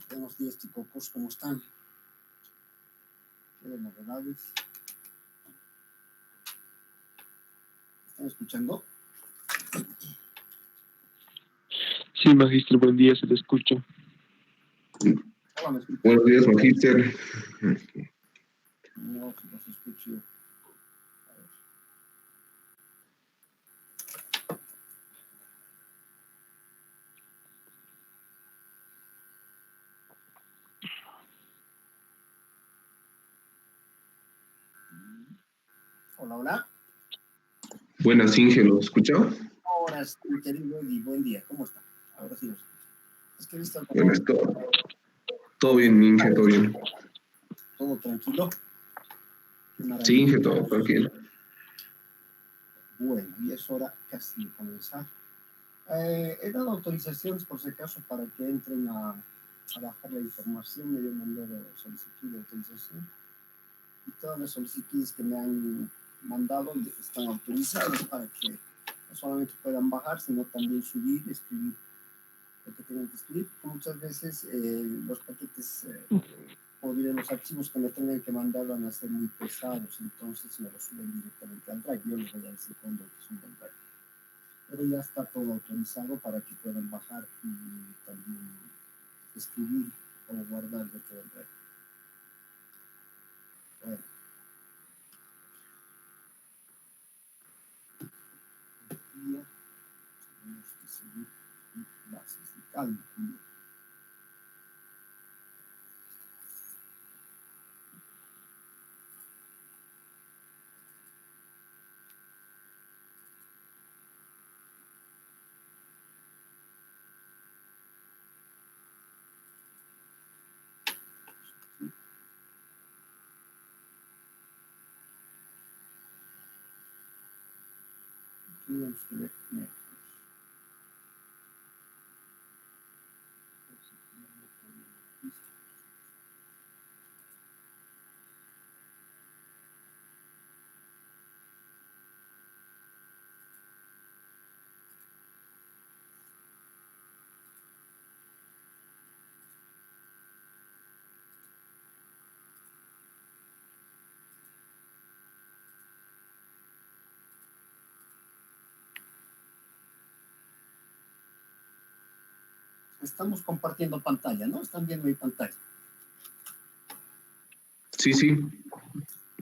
Buenos días, chicos, ¿cómo están? ¿Qué novedades? ¿Están escuchando? Sí, magíster, buen día, se te escucha. Hola, ¿me escuchan? Buenos días, magíster. No, si los escucho. A ver. Hola, hola. Buenas, Inge, ¿lo escucha? Ahora sí, querido y buen día, ¿cómo está? Ahora sí los escucho. Es que he visto Buenas, todo bien, Inge, todo bien. todo tranquilo. Qué maravilla. Sí, Inge, todo tranquilo. Bueno, y es hora casi de comenzar. He dado autorizaciones por si acaso para que entren a bajar la información. Me dio mandado solicitud de autorización y todas las solicitudes que me han mandado están autorizadas para que no solamente puedan bajar, sino también subir, escribir lo que tengan que escribir. Muchas veces los paquetes o bien los archivos que me tengan que mandar van a ser muy pesados, entonces me los suben directamente al Drive. Yo les voy a decir cuándo suben al Drive. Pero ya está todo autorizado para que puedan bajar y también escribir o guardar dentro del Drive. Bueno. Tenemos que seguir bases de cálculo. Tenemos que ver metros. Estamos compartiendo pantalla, ¿no? Están viendo mi pantalla. Sí, sí.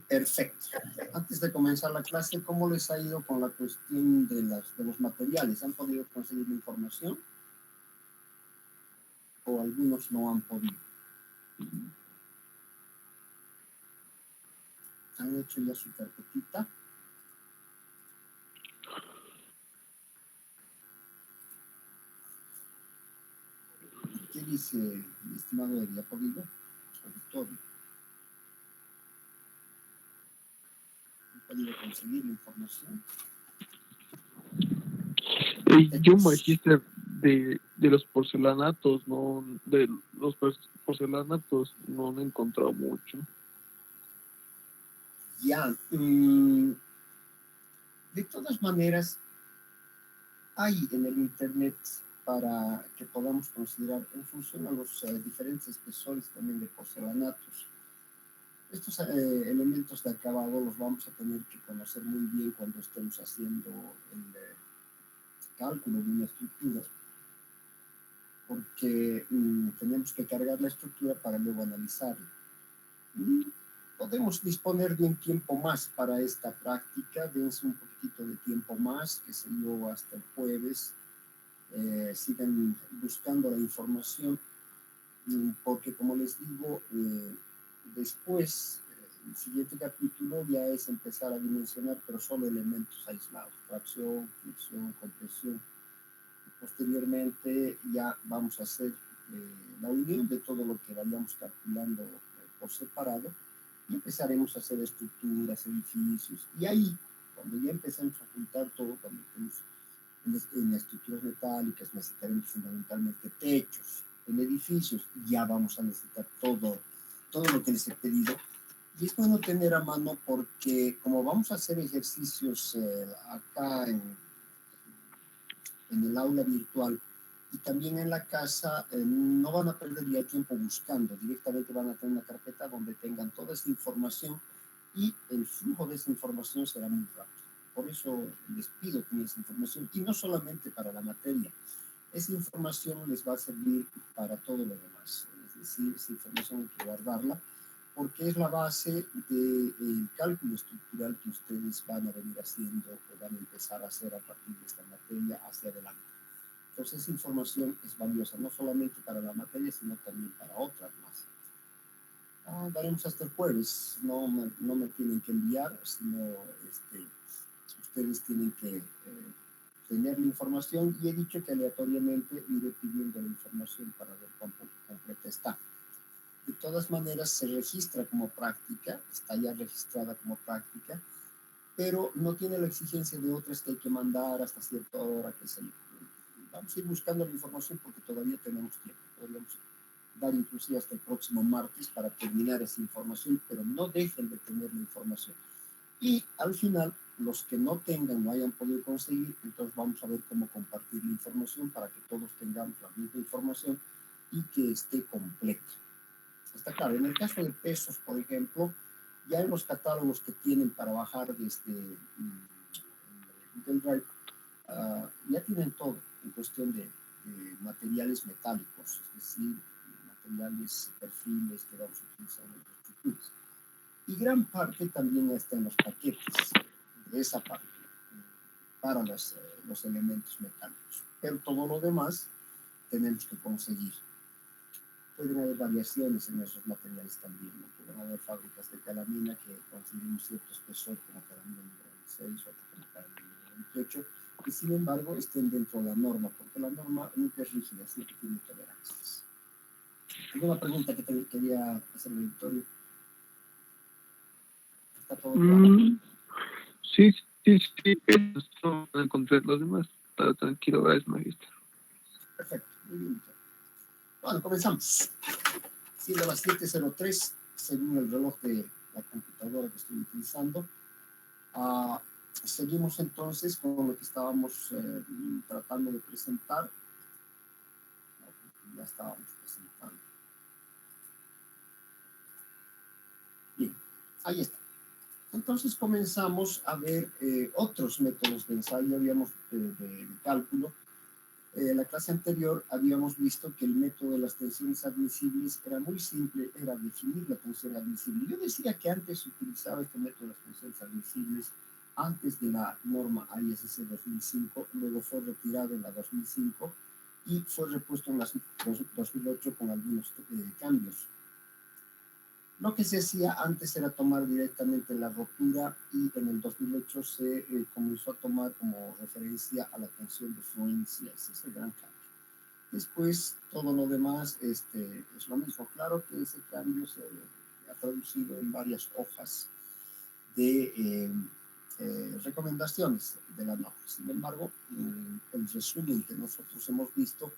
Perfecto. Antes de comenzar la clase, ¿cómo les ha ido con la cuestión de los materiales? ¿Han podido conseguir la información? ¿O algunos no han podido? ¿Han hecho ya su carpetita? ¿Qué dice mi estimado Eri? ¿Ha podido? Auditorio. ¿Han podido conseguir la información? Yo, magíster, de los porcelanatos, no he encontrado mucho. Ya. De todas maneras, hay en el Internet para que podamos considerar en función a los diferentes espesores también de porcelanatos. Estos elementos de acabado los vamos a tener que conocer muy bien cuando estemos haciendo el cálculo de una estructura, porque tenemos que cargar la estructura para luego analizarla. Podemos disponer de un tiempo más para esta práctica, dense un poquito de tiempo más, que se yo hasta el jueves. Sigan buscando la información, porque como les digo, después el siguiente capítulo ya es empezar a dimensionar, pero solo elementos aislados, tracción, fricción, compresión. Posteriormente ya vamos a hacer la unión de todo lo que vayamos calculando por separado y empezaremos a hacer estructuras, edificios, y ahí, cuando ya empecemos a juntar todo, cuando estemos en estructuras metálicas, necesitaremos fundamentalmente techos. En edificios ya vamos a necesitar todo lo que les he pedido. Y es bueno tener a mano porque como vamos a hacer ejercicios acá en el aula virtual, y también en la casa no van a perder ya tiempo buscando, directamente van a tener una carpeta donde tengan toda esa información y el flujo de esa información será muy rápido. Por eso les pido que esa información, y no solamente para la materia, esa información les va a servir para todo lo demás. Es decir, esa información hay que guardarla porque es la base del cálculo estructural que ustedes van a venir haciendo o van a empezar a hacer a partir de esta materia hacia adelante. Entonces, esa información es valiosa no solamente para la materia, sino también para otras más. Daremos hasta el jueves, no me tienen que enviar, sino ustedes tienen que tener la información, y he dicho que aleatoriamente iré pidiendo la información para ver cuánto completa está. De todas maneras, se registra como práctica, está ya registrada como práctica, pero no tiene la exigencia de otras que hay que mandar hasta cierta hora, que se... Vamos a ir buscando la información porque todavía tenemos tiempo. Podríamos dar inclusive hasta el próximo martes para terminar esa información, pero no dejen de tener la información. Y al final, los que no tengan, no hayan podido conseguir, entonces vamos a ver cómo compartir la información para que todos tengamos la misma información y que esté completa. Está claro, en el caso de pesos, por ejemplo, ya en los catálogos que tienen para bajar desde Google Drive, ya tienen todo en cuestión de materiales metálicos, es decir, materiales, perfiles que vamos a utilizar en las estructuras. Y gran parte también está en los paquetes de esa parte para los elementos metálicos. Pero todo lo demás tenemos que conseguir. Pueden haber variaciones en esos materiales también, ¿no? Pueden haber fábricas de calamina que consiguen cierto espesor como calamina número 26 o como calamina número 28, y sin embargo estén dentro de la norma, porque la norma nunca es rígida, siempre tiene tolerancias. ¿Alguna pregunta que te quería hacer, Victorio? ¿Está todo claro? Sí. Eso no encontré los demás. Está tranquilo, gracias, maestro. Perfecto, muy bien. Bueno, comenzamos. Siendo las 7:03, según el reloj de la computadora que estoy utilizando. Seguimos entonces con lo que estábamos tratando de presentar. Ya estábamos presentando. Bien, ahí está. Entonces comenzamos a ver otros métodos de ensayo, habíamos de cálculo. En la clase anterior habíamos visto que el método de las tensiones admisibles era muy simple, era definir la tensión admisible. Yo decía que antes se utilizaba este método de las tensiones admisibles antes de la norma ISC 2005, luego fue retirado en la 2005 y fue repuesto en la 2008 con algunos cambios. Lo que se hacía antes era tomar directamente la rotura, y en el 2008 se comenzó a tomar como referencia a la tensión de fluencia. Ese es el gran cambio. Después, todo lo demás es lo mismo. Claro que ese cambio se ha traducido en varias hojas de recomendaciones de la norma. Sin embargo, el resumen que nosotros hemos visto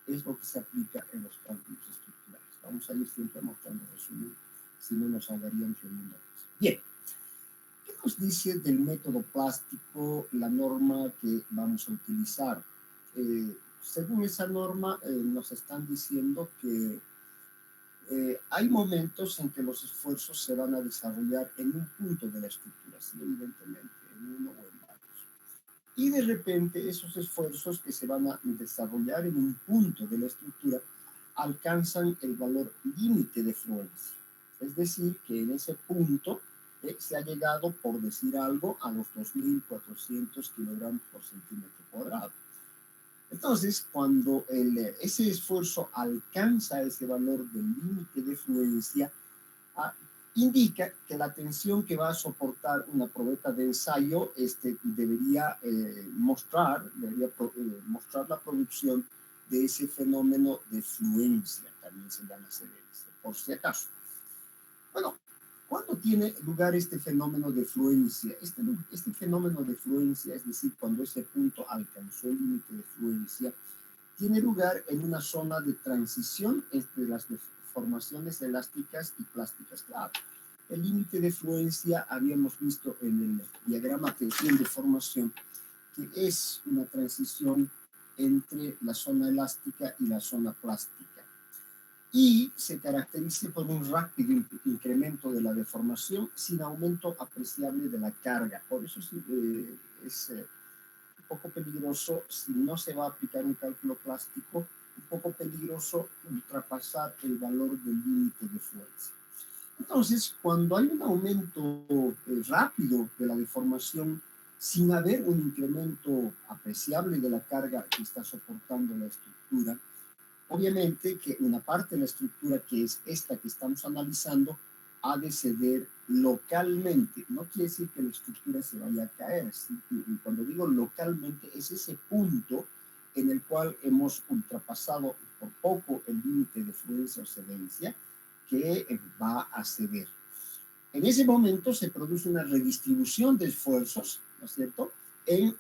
es lo que se aplica en los cálculos estructurales. Vamos a ir siempre mostrando el resumen, si no nos ahogaríamos leyendo. Bien, ¿qué nos dice del método plástico la norma que vamos a utilizar? Según esa norma, nos están diciendo que hay momentos en que los esfuerzos se van a desarrollar en un punto de la estructura, sí, evidentemente, en uno o en varios. Y de repente esos esfuerzos que se van a desarrollar en un punto de la estructura alcanzan el valor límite de fluencia. Es decir, que en ese punto se ha llegado, por decir algo, a los 2.400 kilogramos por centímetro cuadrado. Entonces, cuando ese esfuerzo alcanza ese valor del límite de fluencia, indica que la tensión que va a soportar una probeta de ensayo debería mostrar la producción de ese fenómeno de fluencia, también se llama CDS, por si acaso. Bueno, ¿cuándo tiene lugar este fenómeno de fluencia? Este fenómeno de fluencia, es decir, cuando ese punto alcanzó el límite de fluencia, tiene lugar en una zona de transición entre las formaciones elásticas y plásticas. Claro, el límite de fluencia habíamos visto en el diagrama tensión de formación, que es una transición entre la zona elástica y la zona plástica. Y se caracteriza por un rápido incremento de la deformación sin aumento apreciable de la carga. Por eso es un poco peligroso, si no se va a aplicar un cálculo plástico, un poco peligroso ultrapasar el valor del límite de fuerza. Entonces, cuando hay un aumento rápido de la deformación, sin haber un incremento apreciable de la carga que está soportando la estructura, obviamente que una parte de la estructura, que es esta que estamos analizando, ha de ceder localmente. No quiere decir que la estructura se vaya a caer. ¿Sí? Y cuando digo localmente, es ese punto en el cual hemos ultrapasado por poco el límite de fluencia o cedencia, que va a ceder. En ese momento se produce una redistribución de esfuerzos, ¿no es cierto?, en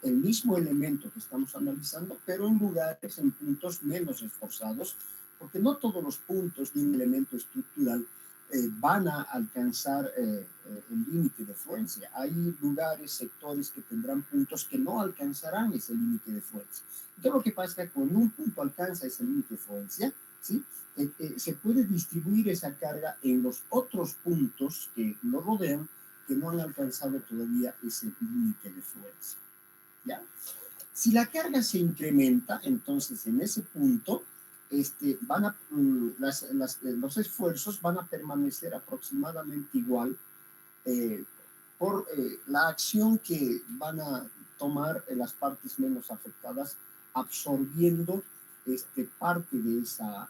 el mismo elemento que estamos analizando, pero en lugares, en puntos menos esforzados, porque no todos los puntos de un elemento estructural van a alcanzar el límite de fluencia. Hay lugares, sectores que tendrán puntos que no alcanzarán ese límite de fluencia. Entonces lo que pasa es que cuando un punto alcanza ese límite de fluencia, ¿sí?, se puede distribuir esa carga en los otros puntos que lo rodean, que no han alcanzado todavía ese límite de fuerza. ¿Ya? Si la carga se incrementa, entonces en ese punto los esfuerzos van a permanecer aproximadamente igual por la acción que van a tomar las partes menos afectadas, absorbiendo parte de esa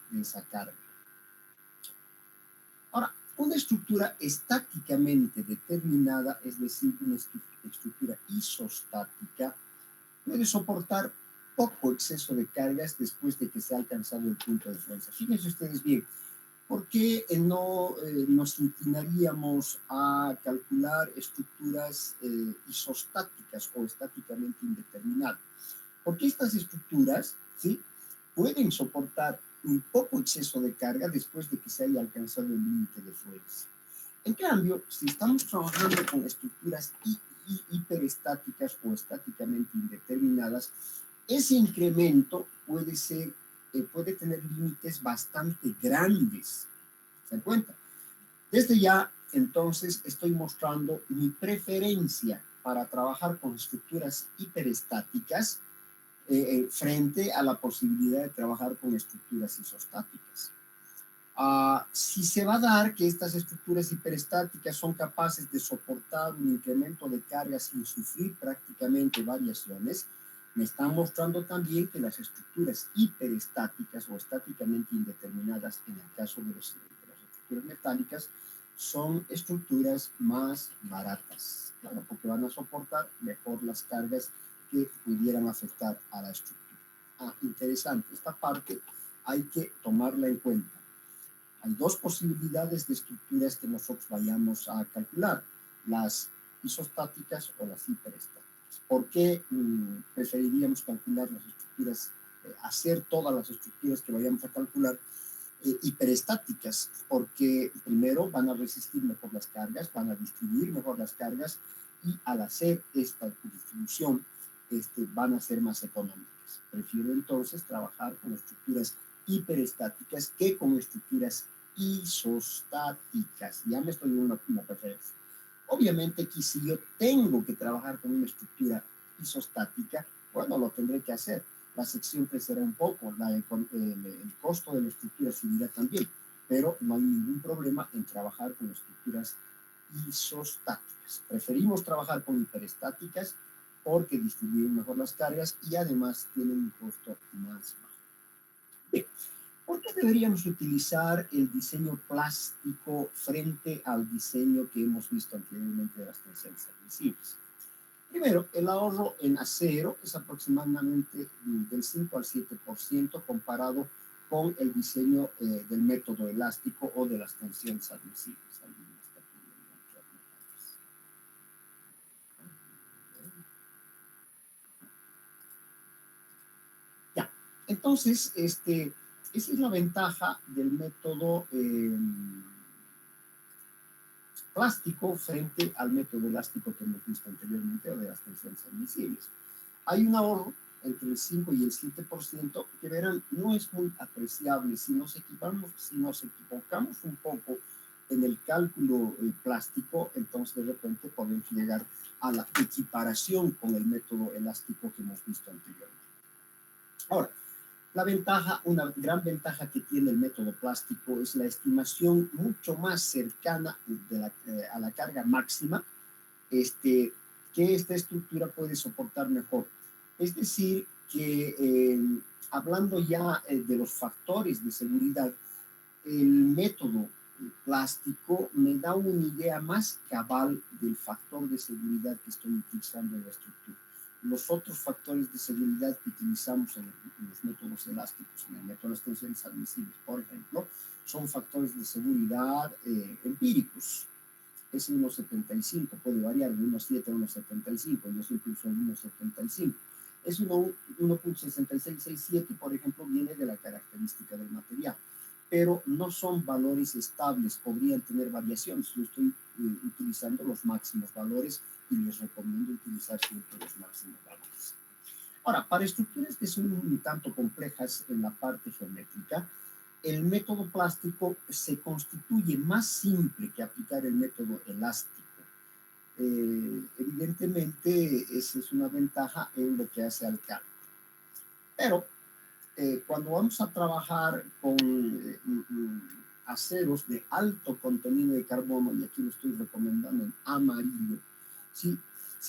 carga. Ahora, una estructura estáticamente determinada, es decir, una estructura isostática, puede soportar poco exceso de cargas después de que se ha alcanzado el punto de fuerza. Fíjense ustedes bien, ¿por qué no nos inclinaríamos a calcular estructuras isostáticas o estáticamente indeterminadas? Porque estas estructuras, ¿sí?, pueden soportar un poco exceso de carga después de que se haya alcanzado el límite de fuerza. En cambio, si estamos trabajando con estructuras hiperestáticas o estáticamente indeterminadas, ese incremento puede tener límites bastante grandes. ¿Se dan cuenta? Desde ya, entonces, estoy mostrando mi preferencia para trabajar con estructuras hiperestáticas frente a la posibilidad de trabajar con estructuras isostáticas. Si se va a dar que estas estructuras hiperestáticas son capaces de soportar un incremento de carga sin sufrir prácticamente variaciones, me están mostrando también que las estructuras hiperestáticas o estáticamente indeterminadas, en el caso de las estructuras metálicas, son estructuras más baratas, claro, porque van a soportar mejor las cargas que pudieran afectar a la estructura. Interesante, esta parte hay que tomarla en cuenta. Hay dos posibilidades de estructuras que nosotros vayamos a calcular, las isostáticas o las hiperestáticas. ¿Por qué preferiríamos calcular las estructuras, hacer todas las estructuras que vayamos a calcular hiperestáticas? Porque primero van a resistir mejor las cargas, van a distribuir mejor las cargas, y al hacer esta distribución van a ser más económicas. Prefiero entonces trabajar con estructuras hiperestáticas que con estructuras isostáticas. Ya me estoy dando una preferencia. Obviamente que si yo tengo que trabajar con una estructura isostática, bueno, lo tendré que hacer. La sección crecerá un poco, el costo de la estructura subirá también, pero no hay ningún problema en trabajar con estructuras isostáticas. Preferimos trabajar con hiperestáticas porque distribuyen mejor las cargas y además tienen un costo más bajo. Bien, ¿por qué deberíamos utilizar el diseño plástico frente al diseño que hemos visto anteriormente de las tensiones admisibles? Primero, el ahorro en acero es aproximadamente del 5 al 7% comparado con el diseño del método elástico o de las tensiones admisibles. Ya, entonces, esa es la ventaja del método plástico frente al método elástico que hemos visto anteriormente o de las tensiones admisibles. Hay un ahorro entre el 5 y el 7%, que verán, no es muy apreciable. Si nos equivocamos un poco en el cálculo plástico, entonces de repente podemos llegar a la equiparación con el método elástico que hemos visto anteriormente. Ahora, una gran ventaja que tiene el método plástico es la estimación mucho más cercana a la carga máxima que esta estructura puede soportar mejor. Es decir, que hablando ya de los factores de seguridad, el método plástico me da una idea más cabal del factor de seguridad que estoy utilizando en la estructura. Los otros factores de seguridad que utilizamos en los métodos elásticos, en el método de las tensiones admisibles, por ejemplo, son factores de seguridad empíricos. Es 1,75, puede variar de 1,7 a 1,75, yo siempre uso el 1,75. Es 1,6667, por ejemplo, viene de la característica del material, pero no son valores estables, podrían tener variaciones. Yo estoy utilizando los máximos valores y les recomiendo utilizar siempre los máximos valores. Ahora, para estructuras que son un tanto complejas en la parte geométrica, el método plástico se constituye más simple que aplicar el método elástico. Evidentemente, esa es una ventaja en lo que hace al cálculo. Pero cuando vamos a trabajar con aceros de alto contenido de carbono, y aquí lo estoy recomendando en amarillo, si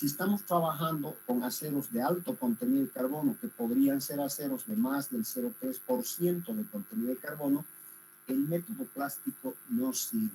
estamos trabajando con aceros de alto contenido de carbono, que podrían ser aceros de más del 0,3% de contenido de carbono, el método plástico no sirve.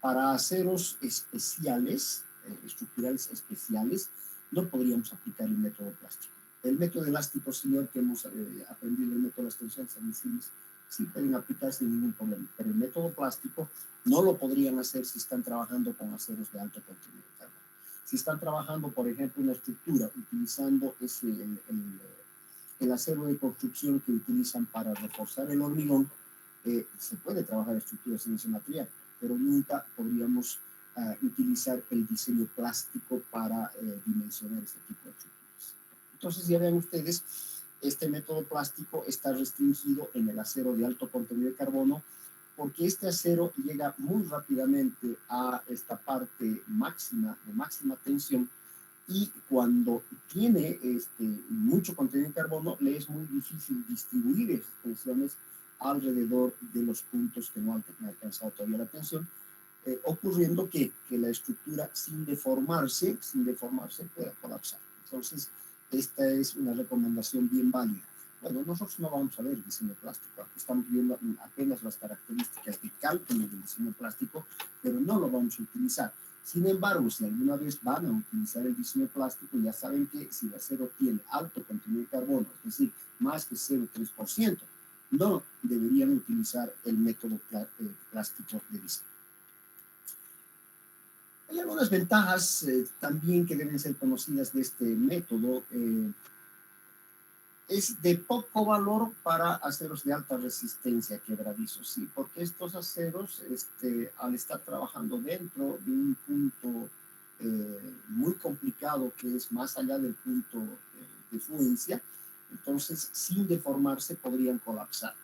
Para aceros especiales, estructurales especiales, no podríamos aplicar el método plástico. El método elástico, señor, que hemos aprendido, el método de las tensiones admisibles, sí pueden aplicar sin ningún problema, pero el método plástico no lo podrían hacer si están trabajando con aceros de alto contenido de carbono. Si están trabajando, por ejemplo, una estructura utilizando el acero de construcción que utilizan para reforzar el hormigón, se puede trabajar estructuras en ese material, pero nunca podríamos utilizar el diseño plástico para dimensionar este tipo de estructuras. Entonces, ya ven ustedes, este método plástico está restringido en el acero de alto contenido de carbono, porque este acero llega muy rápidamente a esta parte máxima, de máxima tensión, y cuando tiene mucho contenido de carbono, le es muy difícil distribuir esas tensiones alrededor de los puntos que no han alcanzado todavía la tensión, ocurriendo que la estructura sin deformarse pueda colapsar. Entonces, esta es una recomendación bien válida. Bueno, nosotros no vamos a ver diseño plástico, aquí estamos viendo apenas las características de cálculo del diseño plástico, pero no lo vamos a utilizar. Sin embargo, si alguna vez van a utilizar el diseño plástico, ya saben que si el acero tiene alto contenido de carbono, es decir, más que 0,3%, no deberían utilizar el método plástico de diseño. Hay algunas ventajas también que deben ser conocidas de este método. Es de poco valor para aceros de alta resistencia quebradizos, sí, porque estos aceros, al estar trabajando dentro de un punto muy complicado, que es más allá del punto de fluencia, entonces sin deformarse podrían colapsar.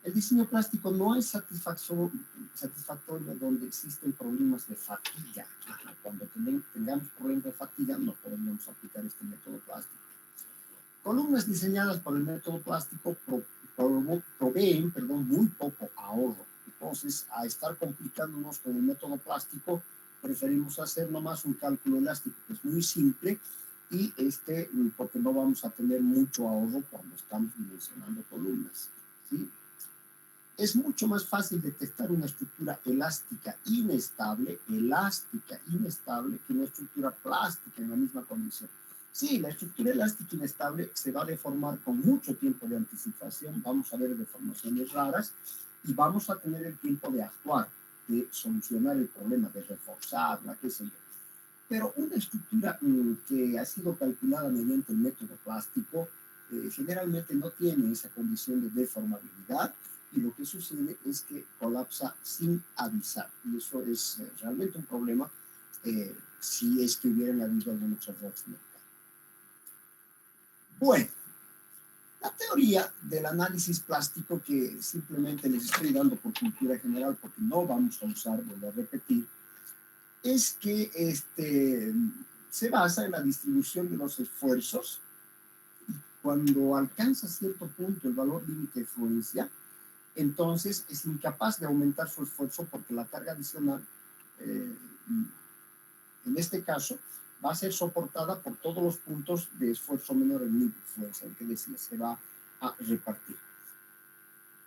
El diseño plástico no es satisfactorio donde existen problemas de fatiga. Cuando tengamos problemas de fatiga, no podemos aplicar este método plástico. Columnas diseñadas por el método plástico proveen muy poco ahorro. Entonces, a estar complicándonos con el método plástico, preferimos hacer nomás un cálculo elástico que es muy simple y porque no vamos a tener mucho ahorro cuando estamos dimensionando columnas, ¿sí? Es mucho más fácil detectar una estructura elástica inestable que una estructura plástica en la misma condición. Sí, la estructura elástica inestable se va a deformar con mucho tiempo de anticipación, vamos a ver deformaciones raras y vamos a tener el tiempo de actuar, de solucionar el problema, de reforzarla, qué sé yo. Pero una estructura que ha sido calculada mediante el método plástico generalmente no tiene esa condición de deformabilidad y lo que sucede es que colapsa sin avisar. Y eso es realmente un problema si es que hubieran habido algunos errores en el mercado. Bueno, la teoría del análisis plástico, que simplemente les estoy dando por cultura general, porque no vamos a usar, vuelvo a repetir, es que se basa en la distribución de los esfuerzos. Cuando alcanza cierto punto el valor límite de fluencia, entonces es incapaz de aumentar su esfuerzo porque la carga adicional, en este caso, va a ser soportada por todos los puntos de esfuerzo menor en límite de fluencia, el que decía, se va a repartir.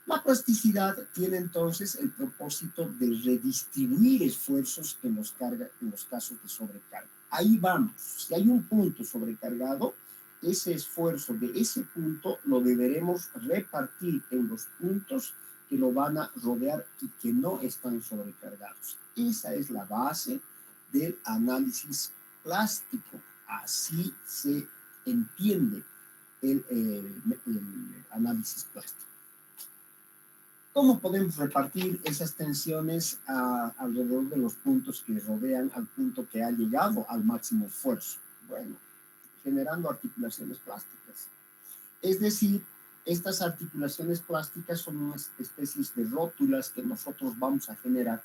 La plasticidad tiene entonces el propósito de redistribuir esfuerzos en los casos de sobrecarga. Ahí vamos, si hay un punto sobrecargado, ese esfuerzo de ese punto lo deberemos repartir en los puntos que lo van a rodear y que no están sobrecargados. Esa es la base del análisis plástico. Así se entiende el análisis plástico. ¿Cómo podemos repartir esas tensiones alrededor de los puntos que rodean al punto que ha llegado al máximo esfuerzo? Bueno, generando articulaciones plásticas. Es decir, estas articulaciones plásticas son unas especies de rótulas que nosotros vamos a generar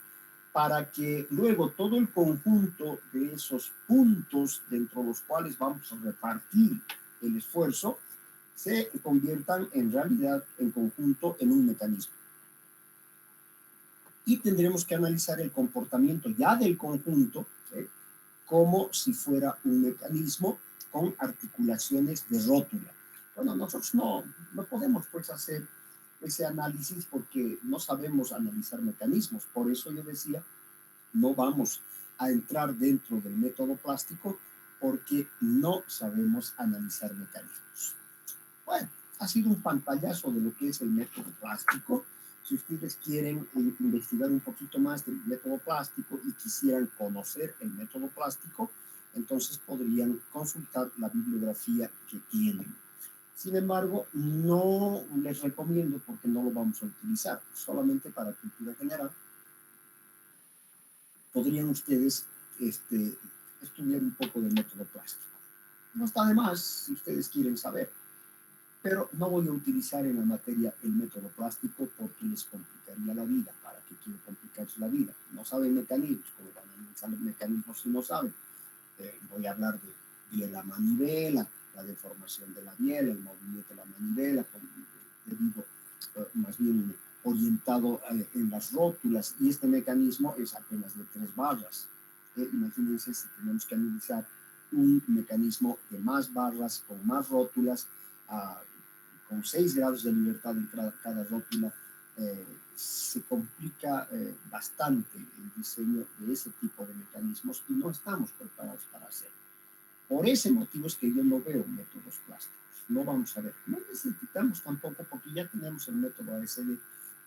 para que luego todo el conjunto de esos puntos dentro de los cuales vamos a repartir el esfuerzo se conviertan en realidad, en conjunto, en un mecanismo. Y tendremos que analizar el comportamiento ya del conjunto como si fuera un mecanismo con articulaciones de rótula. Bueno, nosotros no podemos pues hacer ese análisis porque no sabemos analizar mecanismos. Por eso yo decía, no vamos a entrar dentro del método plástico porque no sabemos analizar mecanismos. Bueno, ha sido un pantallazo de lo que es el método plástico. Si ustedes quieren investigar un poquito más del método plástico y quisieran conocer el método plástico, entonces podrían consultar la bibliografía que tienen. Sin embargo, no les recomiendo porque no lo vamos a utilizar, solamente para cultura general. Podrían ustedes estudiar un poco del método plástico. No está de más si ustedes quieren saber. Pero no voy a utilizar en la materia el método plástico porque les complicaría la vida. ¿Para qué quiero complicarse la vida? No saben mecanismos, como van a analizar los mecanismos si no saben. Voy a hablar de la manivela, la deformación de la biela, el movimiento de la manivela, debido, más bien orientado en las rótulas, y este mecanismo es apenas de 3 barras. Imagínense si tenemos que analizar un mecanismo de más barras, con más rótulas, con 6 grados de libertad en cada rótula, se complica bastante el diseño de ese tipo de mecanismos y no estamos preparados para hacerlo. Por ese motivo es que yo no veo métodos plásticos. No vamos a ver. No necesitamos tampoco porque ya tenemos el método ASD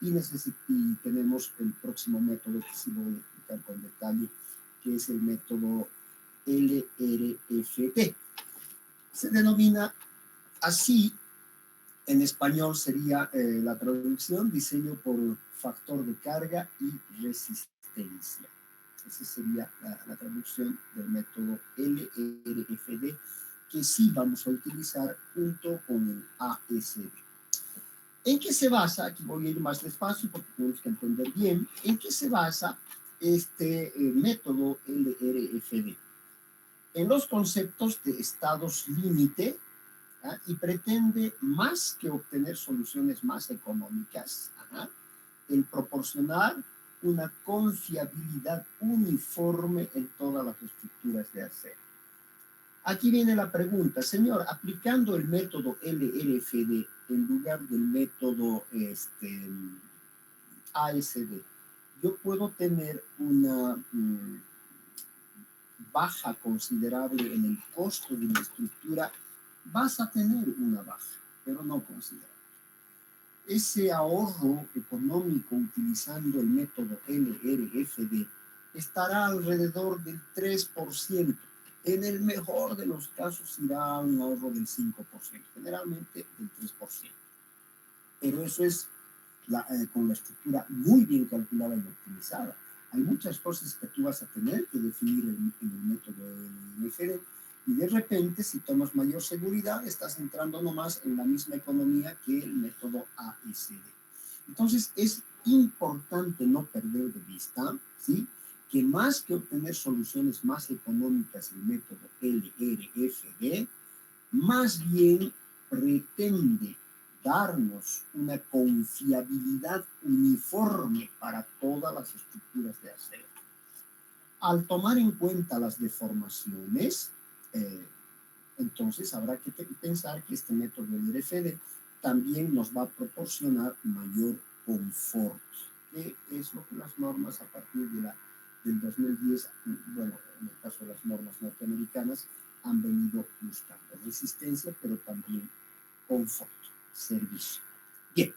y tenemos el próximo método que sí voy a explicar con detalle, que es el método LRFD. Se denomina así. En español sería la traducción, diseño por factor de carga y resistencia. Esa sería la traducción del método LRFD, que sí vamos a utilizar junto con el ASD. ¿En qué se basa? Aquí voy a ir más despacio porque tenemos que entender bien. ¿En qué se basa este método LRFD? En los conceptos de estados límite, y pretende, más que obtener soluciones más económicas, el proporcionar una confiabilidad uniforme en todas las estructuras de acero. Aquí viene la pregunta, señor, aplicando el método LRFD en lugar del método ASD, ¿yo puedo tener una baja considerable en el costo de la estructura? Vas a tener una baja, pero no considerable. Ese ahorro económico utilizando el método LRFD estará alrededor del 3%. En el mejor de los casos irá a un ahorro del 5%, generalmente del 3%. Pero eso es con la estructura muy bien calculada y optimizada. Hay muchas cosas que tú vas a tener que definir en el método LRFD Y de repente, si tomas mayor seguridad, estás entrando nomás en la misma economía que el método ASD. Entonces, es importante no perder de vista, ¿sí?, que más que obtener soluciones más económicas, el método LRFD, más bien pretende darnos una confiabilidad uniforme para todas las estructuras de acero. Al tomar en cuenta las deformaciones, entonces habrá que pensar que este método del RFD también nos va a proporcionar mayor confort, que es lo que las normas a partir del 2010, bueno, en el caso de las normas norteamericanas, han venido buscando resistencia, pero también confort, servicio. Bien.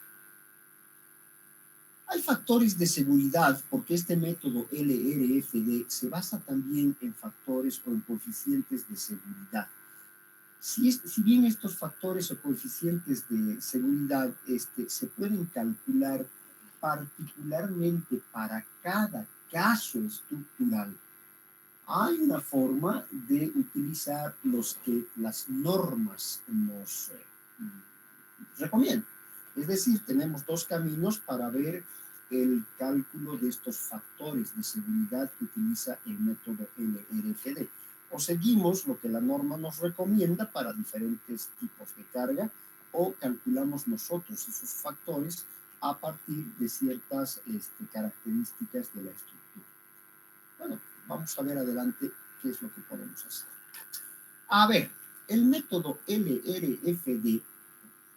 Hay factores de seguridad porque este método LRFD se basa también en factores o en coeficientes de seguridad. Si bien estos factores o coeficientes de seguridad se pueden calcular particularmente para cada caso estructural, hay una forma de utilizar los que las normas nos recomiendan. Es decir, tenemos dos caminos para ver el cálculo de estos factores de seguridad que utiliza el método LRFD. O seguimos lo que la norma nos recomienda para diferentes tipos de carga, o calculamos nosotros esos factores a partir de ciertas características de la estructura. Bueno, vamos a ver adelante qué es lo que podemos hacer. A ver, el método LRFD,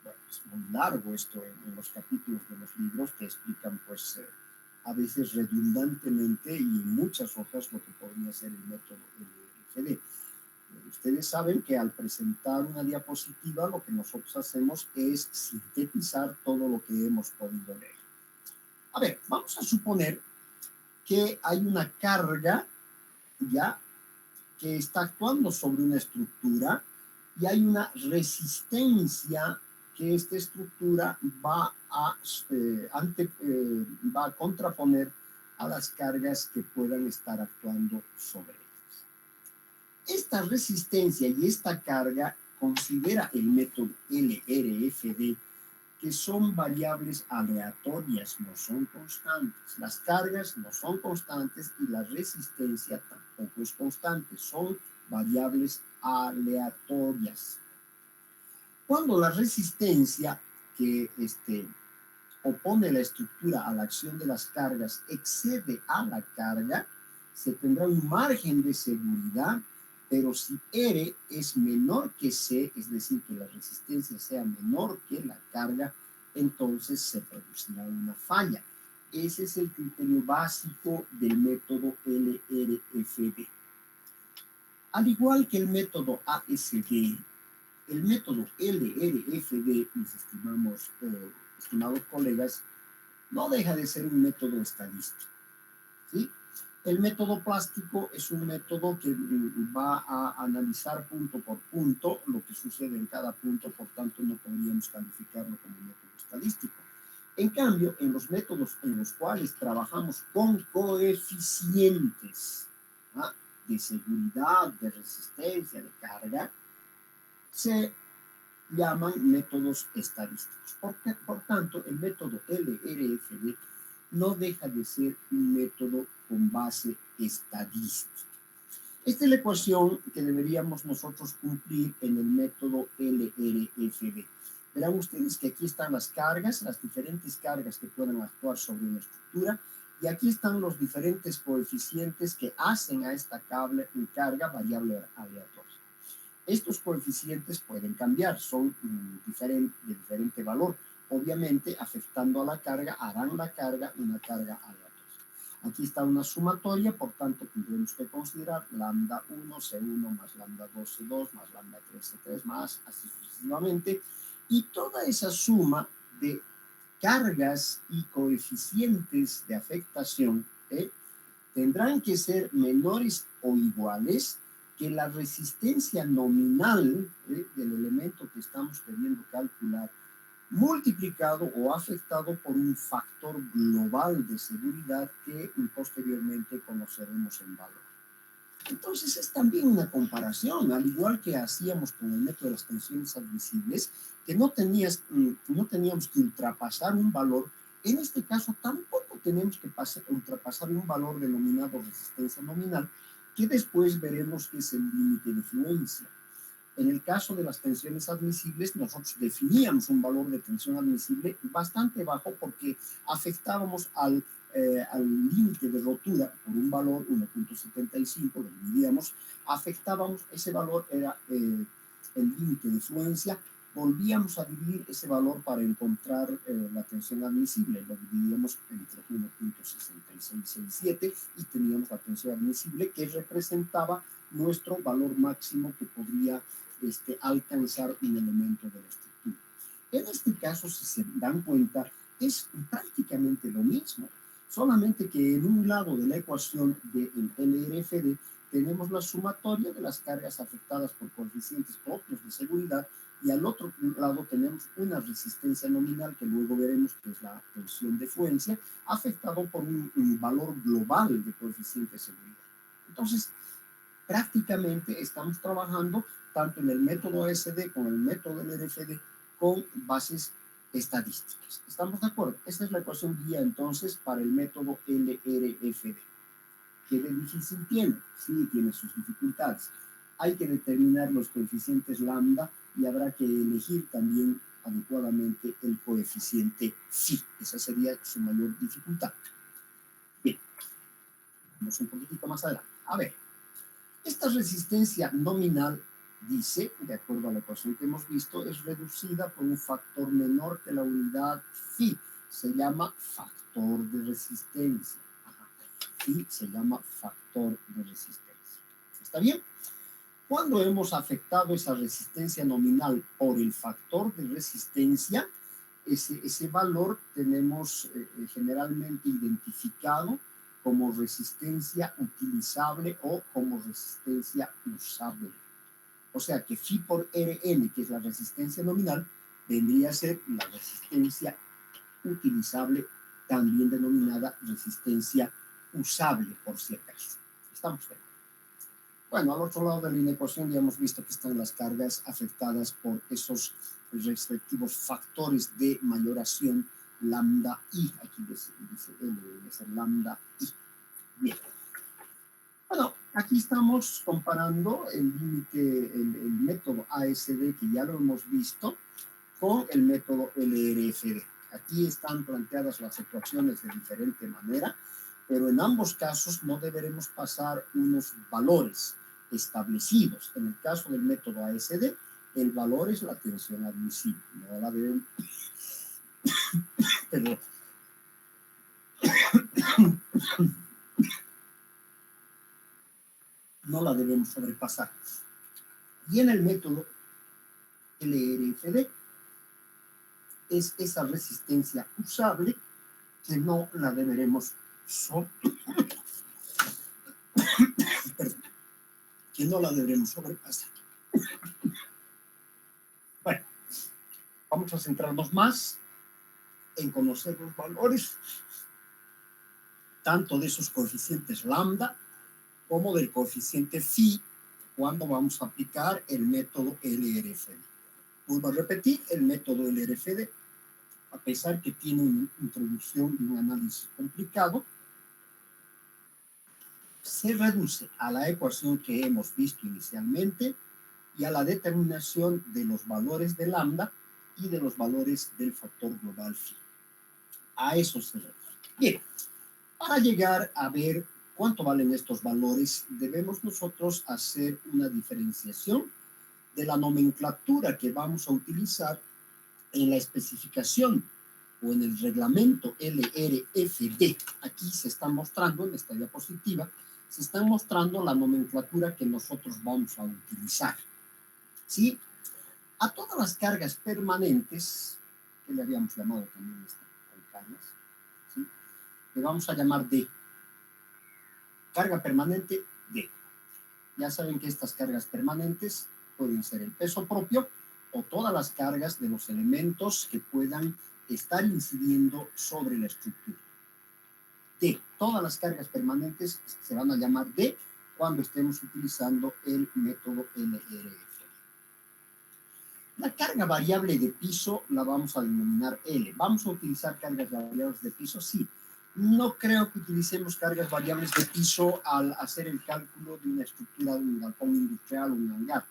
bueno, es muy largo esto en los capítulos de los libros que explican, pues, a veces redundantemente y en muchas hojas lo que podría ser el método LRFD. Ustedes saben que al presentar una diapositiva lo que nosotros hacemos es sintetizar todo lo que hemos podido leer. A ver, vamos a suponer que hay una carga ya que está actuando sobre una estructura y hay una resistencia que esta estructura va a contraponer a las cargas que puedan estar actuando sobre ellas. Esta resistencia y esta carga considera el método LRFD que son variables aleatorias, no son constantes. Las cargas no son constantes y la resistencia tampoco es constante, son variables aleatorias. Cuando la resistencia que opone la estructura a la acción de las cargas excede a la carga, se tendrá un margen de seguridad, pero si R es menor que C, es decir, que la resistencia sea menor que la carga, entonces se producirá una falla. Ese es el criterio básico del método LRFD. Al igual que el método ASD, el método LRFD, mis estimados colegas, no deja de ser un método estadístico, ¿sí? El método plástico es un método que va a analizar punto por punto lo que sucede en cada punto, por tanto no podríamos calificarlo como un método estadístico. En cambio, en los métodos en los cuales trabajamos con coeficientes, ¿ah?, de seguridad, de resistencia, de carga, se llaman métodos estadísticos. Por tanto, el método LRFD no deja de ser un método con base estadística. Esta es la ecuación que deberíamos nosotros cumplir en el método LRFD. Verán ustedes que aquí están las cargas, las diferentes cargas que pueden actuar sobre una estructura, y aquí están los diferentes coeficientes que hacen a esta carga variable aleatoria. Estos coeficientes pueden cambiar, son de diferente valor. Obviamente, afectando a la carga, harán la carga una carga aleatoria. Aquí está una sumatoria, por tanto, tendremos que considerar lambda 1, C1 más lambda 2, C2 más lambda 3, C3 más, así sucesivamente. Y toda esa suma de cargas y coeficientes de afectación tendrán que ser menores o iguales que la resistencia nominal del elemento que estamos queriendo calcular, multiplicado o afectado por un factor global de seguridad que posteriormente conoceremos en valor. Entonces es también una comparación, al igual que hacíamos con el método de las tensiones admisibles, que no teníamos que ultrapasar un valor. En este caso tampoco tenemos que ultrapasar un valor denominado resistencia nominal, que después veremos que es el límite de fluencia. En el caso de las tensiones admisibles, nosotros definíamos un valor de tensión admisible bastante bajo porque afectábamos al límite de rotura por un valor 1.75, lo dividíamos, afectábamos, ese valor era el límite de fluencia, volvíamos a dividir ese valor para encontrar la tensión admisible, lo dividíamos entre 1.6667 y teníamos la tensión admisible que representaba nuestro valor máximo que podría alcanzar un elemento de la estructura. En este caso, si se dan cuenta, es prácticamente lo mismo, solamente que en un lado de la ecuación del LRFD tenemos la sumatoria de las cargas afectadas por coeficientes propios de seguridad y al otro lado tenemos una resistencia nominal que luego veremos que es la tensión de fluencia afectado por un valor global de coeficiente de seguridad. Entonces, prácticamente estamos trabajando tanto en el método ASD como en el método LRFD con bases estadísticas. ¿Estamos de acuerdo? Esta es la ecuación guía entonces para el método LRFD. ¿Qué de difícil tiene? Sí, tiene sus dificultades. Hay que determinar los coeficientes lambda y habrá que elegir también adecuadamente el coeficiente phi. Esa sería su mayor dificultad. Bien, vamos un poquitito más adelante. A ver, esta resistencia nominal, dice, de acuerdo a la ecuación que hemos visto, es reducida por un factor menor que la unidad phi. Se llama factor de resistencia. Phi se llama factor de resistencia. ¿Está bien? Cuando hemos afectado esa resistencia nominal por el factor de resistencia, ese valor tenemos generalmente identificado como resistencia utilizable o como resistencia usable. O sea que phi por Rn, que es la resistencia nominal, vendría a ser la resistencia utilizable, también denominada resistencia usable, por si acaso. ¿Estamos bien? Bueno, al otro lado de la ecuación ya hemos visto que están las cargas afectadas por esos respectivos factores de mayoración lambda i. Aquí dice L, debe ser lambda i. Bien. Bueno, aquí estamos comparando el límite, el método ASD, que ya lo hemos visto, con el método LRFD. Aquí están planteadas las ecuaciones de diferente manera, pero en ambos casos no deberemos pasar unos valores establecidos. En el caso del método ASD, el valor es la tensión admisible. No la deben... Perdón. No la debemos sobrepasar. Y en el método LRFD es esa resistencia usable que no la deberemos sobrepasar. Bueno, vamos a centrarnos más en conocer los valores tanto de esos coeficientes lambda como del coeficiente phi cuando vamos a aplicar el método LRFD. Vuelvo a repetir, el método LRFD, a pesar que tiene una introducción y un análisis complicado, se reduce a la ecuación que hemos visto inicialmente y a la determinación de los valores de lambda y de los valores del factor global phi. A eso se reduce. Bien, para llegar a ver cuánto valen estos valores, debemos nosotros hacer una diferenciación de la nomenclatura que vamos a utilizar en la especificación o en el reglamento LRFD. Aquí se está mostrando, en esta diapositiva, se está mostrando la nomenclatura que nosotros vamos a utilizar. ¿Sí? A todas las cargas permanentes, que le habíamos llamado también cargas, ¿sí? Le vamos a llamar D. Carga permanente D. Ya saben que estas cargas permanentes pueden ser el peso propio o todas las cargas de los elementos que puedan estar incidiendo sobre la estructura. D. Todas las cargas permanentes se van a llamar D cuando estemos utilizando el método LRF. La carga variable de piso la vamos a denominar L. ¿Vamos a utilizar cargas variables de piso? Sí. No creo que utilicemos cargas variables de piso al hacer el cálculo de una estructura de un galpón industrial o un hangar.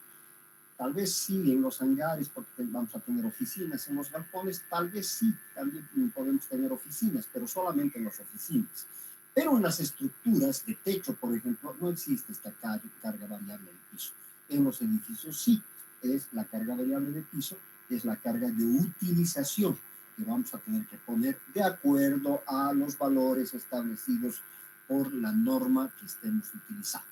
Tal vez sí en los hangares, porque vamos a tener oficinas. En los galpones, tal vez sí, también podemos tener oficinas, pero solamente en las oficinas. Pero en las estructuras de techo, por ejemplo, no existe esta carga variable de piso. En los edificios sí, es la carga variable de piso, es la carga de utilización que vamos a tener que poner de acuerdo a los valores establecidos por la norma que estemos utilizando.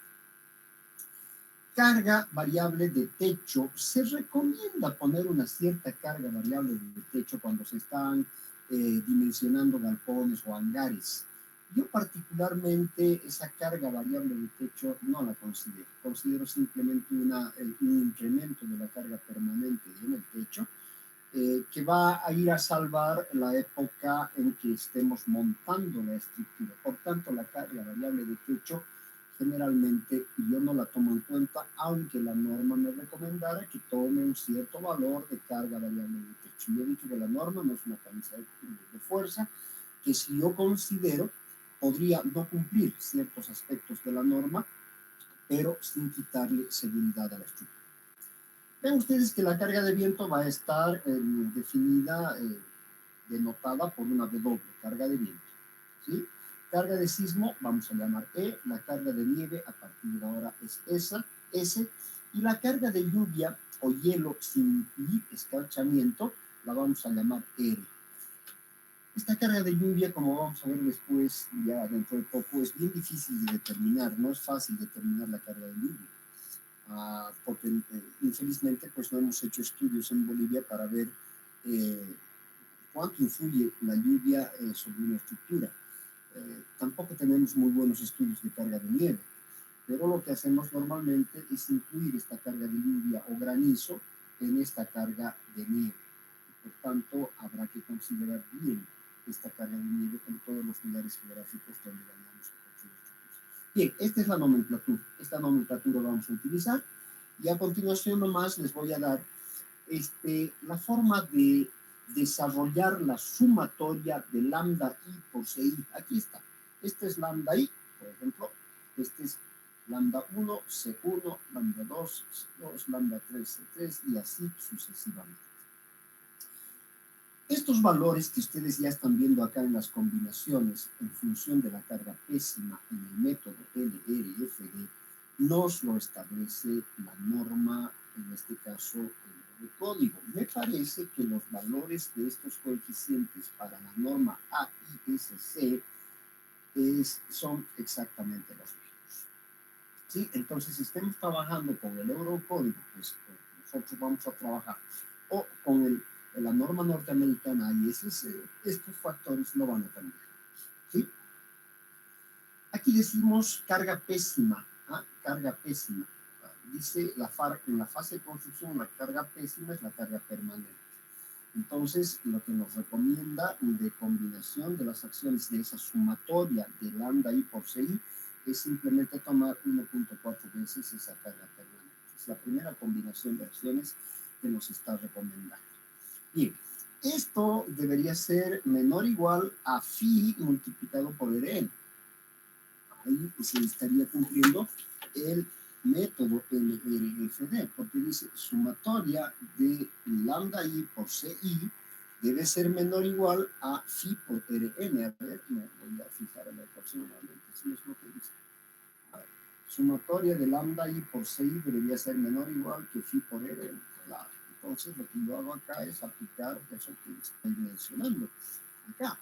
Carga variable de techo. Se recomienda poner una cierta carga variable de techo cuando se están dimensionando galpones o hangares. Yo particularmente esa carga variable de techo no la considero. Considero simplemente un incremento de la carga permanente en el techo que va a ir a salvar la época en que estemos montando la estructura. Por tanto, la carga variable de techo generalmente yo no la tomo en cuenta, aunque la norma me recomendara que tome un cierto valor de carga variable de techo. Yo he dicho que la norma no es una camisa de fuerza, que si yo considero podría no cumplir ciertos aspectos de la norma, pero sin quitarle seguridad a la estructura. Ven ustedes que la carga de viento va a estar definida, denotada por una W, carga de viento, ¿sí? Carga de sismo, vamos a llamar E, la carga de nieve a partir de ahora es esa, S, y la carga de lluvia o hielo sin escarchamiento la vamos a llamar R. Esta carga de lluvia, como vamos a ver después, ya dentro de poco, es bien difícil de determinar, no es fácil determinar la carga de lluvia. Porque infelizmente pues no hemos hecho estudios en Bolivia para ver cuánto influye la lluvia sobre una estructura. Tampoco tenemos muy buenos estudios de carga de nieve, pero lo que hacemos normalmente es incluir esta carga de lluvia o granizo en esta carga de nieve. Por tanto, habrá que considerar bien esta carga de nieve en todos los lugares geográficos donde vayamos a construir estructuras. Bien, esta es la nomenclatura. Esta nomenclatura vamos a utilizar y a continuación nomás les voy a dar la forma de desarrollar la sumatoria de lambda i por ci. Aquí está. Este es lambda i, por ejemplo. Este es lambda 1, C1, lambda 2, C2, lambda 3, C3 y así sucesivamente. Estos valores que ustedes ya están viendo acá en las combinaciones en función de la carga pésima en el método LRFD nos lo establece la norma, en este caso el código. Me parece que los valores de estos coeficientes para la norma AISC son exactamente los mismos. ¿Sí? Entonces, si estemos trabajando con el eurocódigo, pues nosotros vamos a trabajar, o con la norma norteamericana AISC, estos factores no van a cambiar. ¿Sí? Aquí decimos carga pésima. Carga pésima. Dice en la fase de construcción la carga pésima es la carga permanente. Entonces, lo que nos recomienda de combinación de las acciones de esa sumatoria de lambda i por ci es simplemente tomar 1.4 veces esa carga permanente. Es la primera combinación de acciones que nos está recomendando. Bien, esto debería ser menor o igual a phi multiplicado por Rn. Ahí se estaría cumpliendo el método LRFD, porque dice sumatoria de lambda i por ci debe ser menor o igual a phi por Rn. A ver, me voy a fijar en la ecuación nuevamente, si es lo que dice. Sumatoria de lambda i por ci debería ser menor o igual que phi por Rn. Claro. Entonces, lo que yo hago acá es aplicar eso que estoy mencionando acá.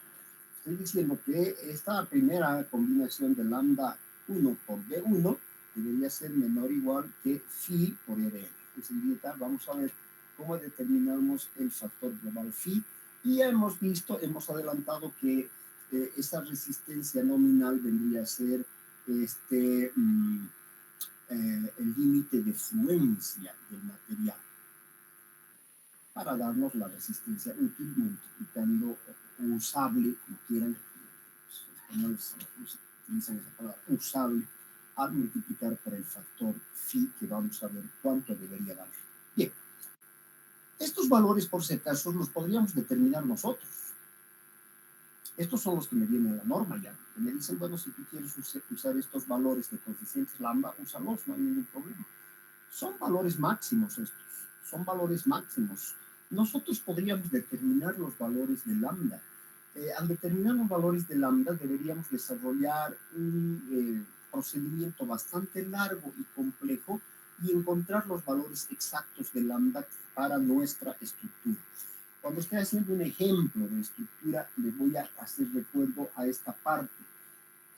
Estoy diciendo que esta primera combinación de lambda 1 por B1 debería ser menor o igual que phi por Rn. Enseguida vamos a ver cómo determinamos el factor global phi. Y ya hemos visto, hemos adelantado que esta resistencia nominal vendría a ser el límite de fluencia del material, para darnos la resistencia útil multiplicando usable, como quieran, los españoles utilizan esa palabra, usable, al multiplicar por el factor phi, que vamos a ver cuánto debería valer. Bien, estos valores, por si acaso, los podríamos determinar nosotros. Estos son los que me vienen a la norma ya. Que me dicen, bueno, si tú quieres usar estos valores de coeficientes lambda, úsalos, no hay ningún problema. Son valores máximos estos, son valores máximos. Nosotros podríamos determinar los valores de lambda. Al determinar los valores de lambda deberíamos desarrollar un procedimiento bastante largo y complejo y encontrar los valores exactos de lambda para nuestra estructura. Cuando esté haciendo un ejemplo de estructura, les voy a hacer recuerdo a esta parte.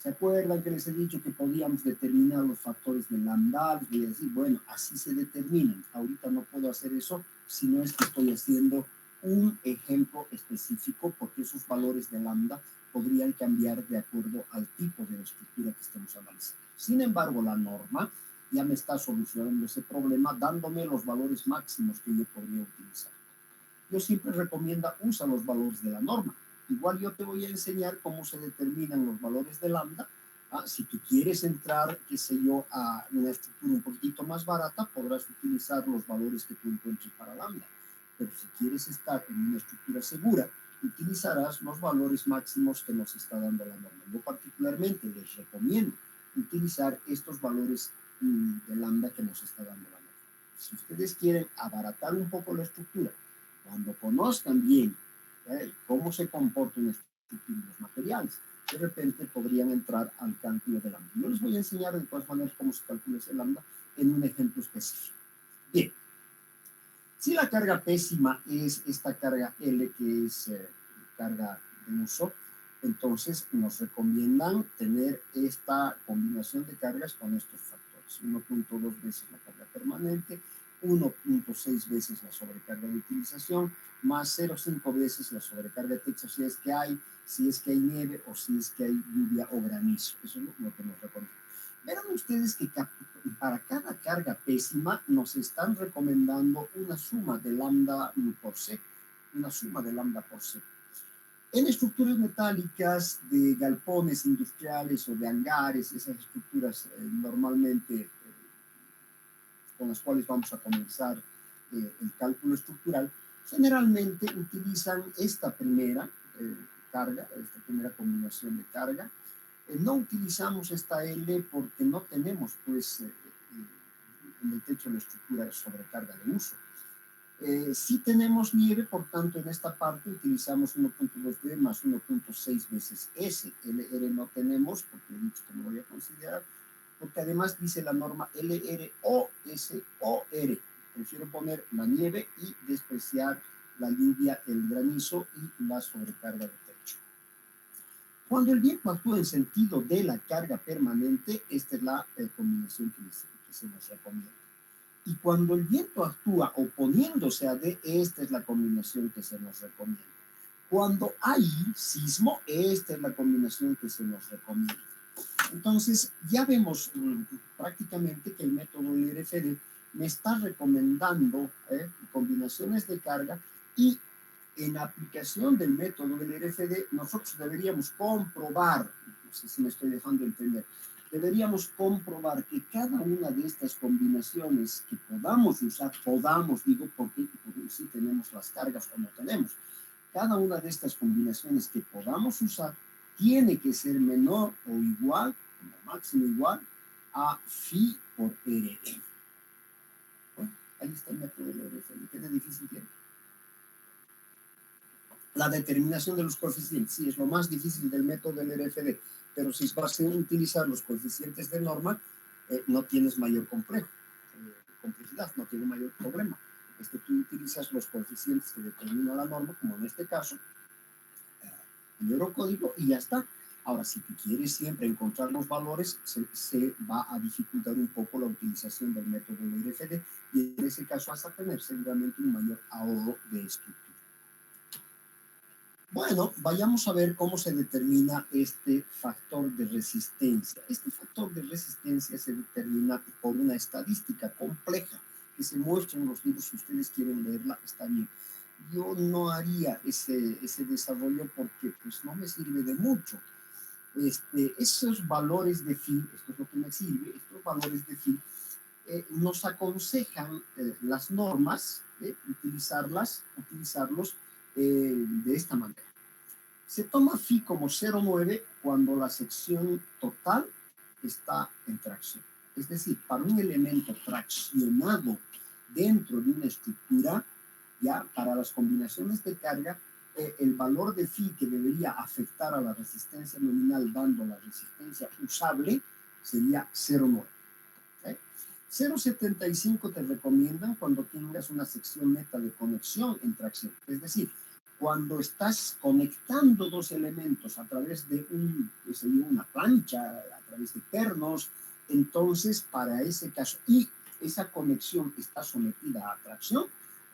¿Se acuerdan que les he dicho que podíamos determinar los factores de lambda? Les voy a decir, bueno, así se determinan. Ahorita no puedo hacer eso, si no es que estoy haciendo un ejemplo específico, porque esos valores de lambda podrían cambiar de acuerdo al tipo de estructura que estemos analizando. Sin embargo, la norma ya me está solucionando ese problema, dándome los valores máximos que yo podría utilizar. Yo siempre recomiendo usa los valores de la norma. Igual yo te voy a enseñar cómo se determinan los valores de lambda. Si tú quieres entrar, qué sé yo, a una estructura un poquito más barata, podrás utilizar los valores que tú encuentres para lambda. Pero si quieres estar en una estructura segura, utilizarás los valores máximos que nos está dando la norma. Yo particularmente les recomiendo utilizar estos valores de lambda que nos está dando la norma. Si ustedes quieren abaratar un poco la estructura, cuando conozcan bien cómo se comporta una estructura y los materiales, de repente podrían entrar al cálculo de lambda. Yo les voy a enseñar de todas maneras cómo se calcula ese lambda en un ejemplo específico. Bien, si la carga pésima es esta carga L, que es carga de uso, entonces nos recomiendan tener esta combinación de cargas con estos factores. 1.2 veces la carga permanente, 1.6 veces la sobrecarga de utilización, más 0.5 veces la sobrecarga de texto, si es que hay nieve o si es que hay lluvia o granizo. Eso es lo que nos recomiendan. Verán ustedes que para cada carga pésima nos están recomendando una suma de lambda por C, una suma de lambda por C. En estructuras metálicas de galpones industriales o de hangares, esas estructuras normalmente con las cuales vamos a comenzar el cálculo estructural, generalmente utilizan esta primera carga, esta primera combinación de carga. No utilizamos esta L porque no tenemos, pues, en el techo de la estructura sobrecarga de uso. Sí tenemos nieve, por tanto, en esta parte utilizamos 1.2D más 1.6 veces S. LR no tenemos, porque he dicho que no voy a considerar, porque además dice la norma LROSOR. Prefiero poner la nieve y despreciar la lluvia, el granizo y la sobrecarga de techo. Cuando el viento actúa en sentido de la carga permanente, esta es la combinación que se nos recomienda. Y cuando el viento actúa oponiéndose a D, esta es la combinación que se nos recomienda. Cuando hay sismo, esta es la combinación que se nos recomienda. Entonces, ya vemos prácticamente que el método LRFD me está recomendando combinaciones de carga, y en aplicación del método LRFD nosotros deberíamos comprobar, no sé si me estoy dejando entender, deberíamos comprobar que cada una de estas combinaciones que podamos usar, digo porque sí tenemos las cargas o no tenemos, cada una de estas combinaciones que podamos usar tiene que ser menor o igual, como máximo igual, a phi por RE. Bueno, ahí está el método del LRFD. ¿Qué de difícil tiene? La determinación de los coeficientes, sí, es lo más difícil del método del LRFD, pero si vas a utilizar los coeficientes de norma, no tienes mayor complejidad, no tienes mayor problema. Tú utilizas los coeficientes que determina la norma, como en este caso, el eurocódigo, y ya está. Ahora, si tú quieres siempre encontrar los valores, se va a dificultar un poco la utilización del método del LRFD, y en ese caso vas a tener seguramente un mayor ahorro de estructura. Bueno, vayamos a ver cómo se determina este factor de resistencia. Este factor de resistencia se determina por una estadística compleja que se muestra en los libros. Si ustedes quieren leerla, está bien. Yo no haría ese desarrollo porque pues, no me sirve de mucho. esos valores de phi, esto es lo que me sirve, estos valores de phi, nos aconsejan las normas, utilizarlos de esta manera. Se toma phi como 0,9 cuando la sección total está en tracción. Es decir, para un elemento traccionado dentro de una estructura, ya para las combinaciones de carga, el valor de phi que debería afectar a la resistencia nominal dando la resistencia usable sería 0,9. 0,75 te recomiendan cuando tengas una sección neta de conexión en tracción. Es decir, cuando estás conectando dos elementos a través de una plancha, a través de pernos, entonces para ese caso, y esa conexión está sometida a tracción,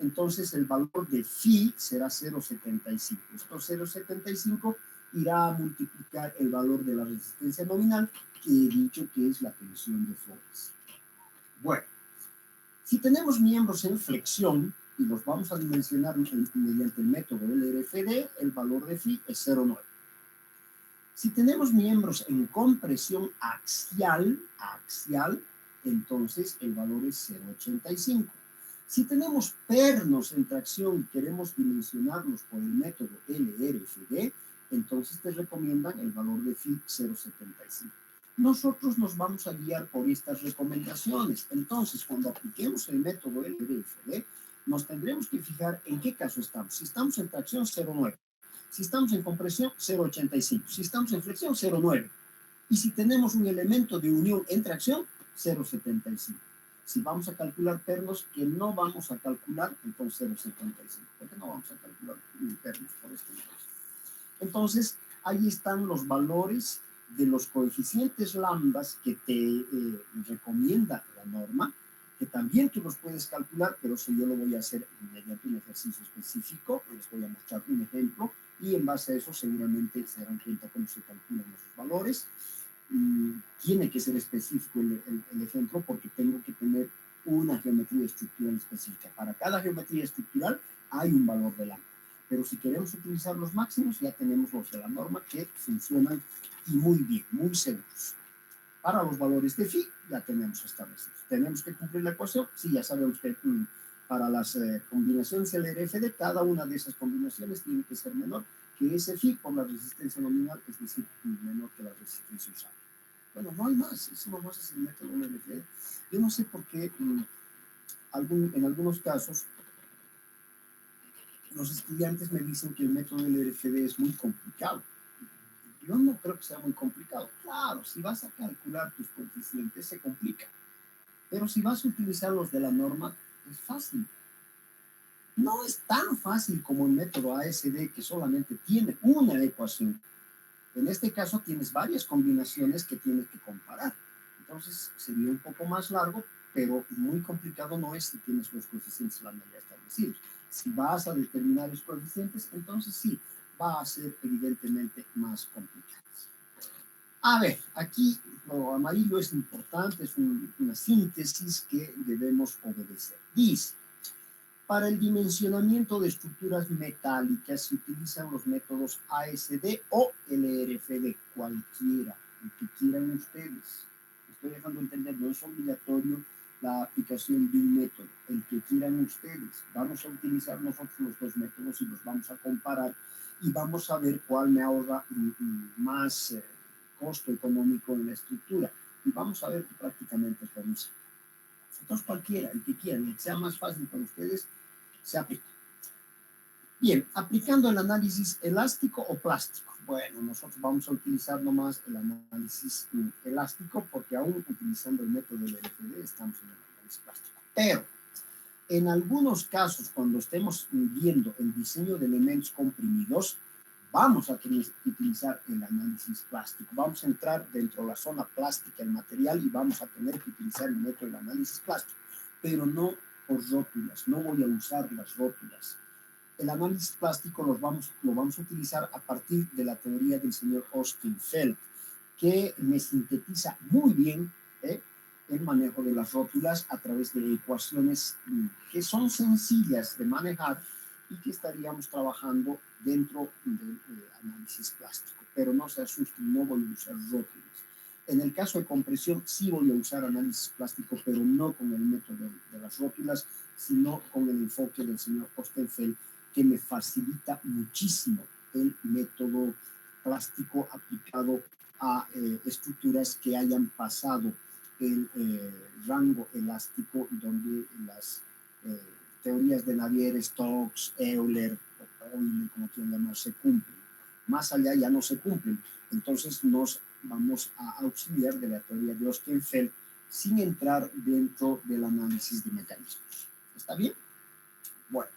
entonces el valor de phi será 0,75. Esto 0,75 irá a multiplicar el valor de la resistencia nominal, que he dicho que es la tensión de Flores. Bueno, si tenemos miembros en flexión, y los vamos a dimensionar mediante el método LRFD, el valor de phi es 0,9. Si tenemos miembros en compresión axial, entonces el valor es 0,85. Si tenemos pernos en tracción y queremos dimensionarlos por el método LRFD, entonces te recomiendan el valor de phi 0,75. Nosotros nos vamos a guiar por estas recomendaciones. Entonces, cuando apliquemos el método LRFD, nos tendremos que fijar en qué caso estamos. Si estamos en tracción, 0,9. Si estamos en compresión, 0,85. Si estamos en flexión, 0,9. Y si tenemos un elemento de unión en tracción, 0,75. Si vamos a calcular pernos, que no vamos a calcular, entonces 0,75. ¿Por qué no vamos a calcular pernos por este motivo? Entonces, ahí están los valores de los coeficientes lambdas que te recomienda la norma, que también tú los puedes calcular, pero eso yo lo voy a hacer mediante un ejercicio específico. Les voy a mostrar un ejemplo y en base a eso seguramente se darán cuenta cómo se calculan esos valores. Tiene que ser específico el ejemplo porque tengo que tener una geometría estructural específica. Para cada geometría estructural hay un valor de lambda. Pero si queremos utilizar los máximos, ya tenemos los de la norma que funcionan y muy bien, muy seguros. Para los valores de phi ya tenemos establecidos. ¿Tenemos que cumplir la ecuación? Sí, ya sabemos que para las combinaciones LRFD, cada una de esas combinaciones tiene que ser menor que ese phi por la resistencia nominal, es decir, menor que la resistencia usable. Bueno, no hay más, eso nomás es el método LRFD. Yo no sé por qué en algunos casos los estudiantes me dicen que el método LRFD es muy complicado. Yo no creo que sea muy complicado. Claro, si vas a calcular tus coeficientes se complica. Pero si vas a utilizar los de la norma, es fácil. No es tan fácil como el método ASD, que solamente tiene una ecuación. En este caso tienes varias combinaciones que tienes que comparar. Entonces sería un poco más largo, pero muy complicado no es si tienes los coeficientes lambda ya establecidos. Si vas a determinar los coeficientes, entonces sí, va a ser evidentemente más complicado. A ver, aquí lo amarillo es importante, es una síntesis que debemos obedecer. Dice, para el dimensionamiento de estructuras metálicas se utilizan los métodos ASD o LRFD, cualquiera, el que quieran ustedes. Estoy dejando entender, no es obligatorio la aplicación de un método, el que quieran ustedes. Vamos a utilizar nosotros los dos métodos y los vamos a comparar y vamos a ver cuál me ahorra más costo económico en la estructura. Y vamos a ver que prácticamente es lo mismo. Entonces cualquiera, el que quieran, el que sea más fácil para ustedes, se aplica. Bien, aplicando el análisis elástico o plástico. Bueno, nosotros vamos a utilizar nomás el análisis elástico porque aún utilizando el método del LFD estamos en el análisis plástico. Pero en algunos casos, cuando estemos viendo el diseño de elementos comprimidos, vamos a utilizar el análisis plástico. Vamos a entrar dentro de la zona plástica del material y vamos a tener que utilizar el método del análisis plástico, pero no por rótulas, no voy a usar las rótulas. El análisis plástico lo vamos a utilizar a partir de la teoría del señor Austin Feld, que me sintetiza muy bien el manejo de las rótulas a través de ecuaciones que son sencillas de manejar y que estaríamos trabajando dentro del análisis plástico. pero no se asusten, no voy a usar rótulas. En el caso de compresión, sí voy a usar análisis plástico, pero no con el método de las rótulas, sino con el enfoque del señor Ostenfeld, que me facilita muchísimo el método plástico aplicado a estructuras que hayan pasado el rango elástico, donde las teorías de Navier, Stokes, Euler, o Euler, como quieran llamar, se cumplen. Más allá ya no se cumplen. Entonces nos vamos a auxiliar de la teoría de Ostenfeld sin entrar dentro del análisis de mecanismos. ¿Está bien? Bueno.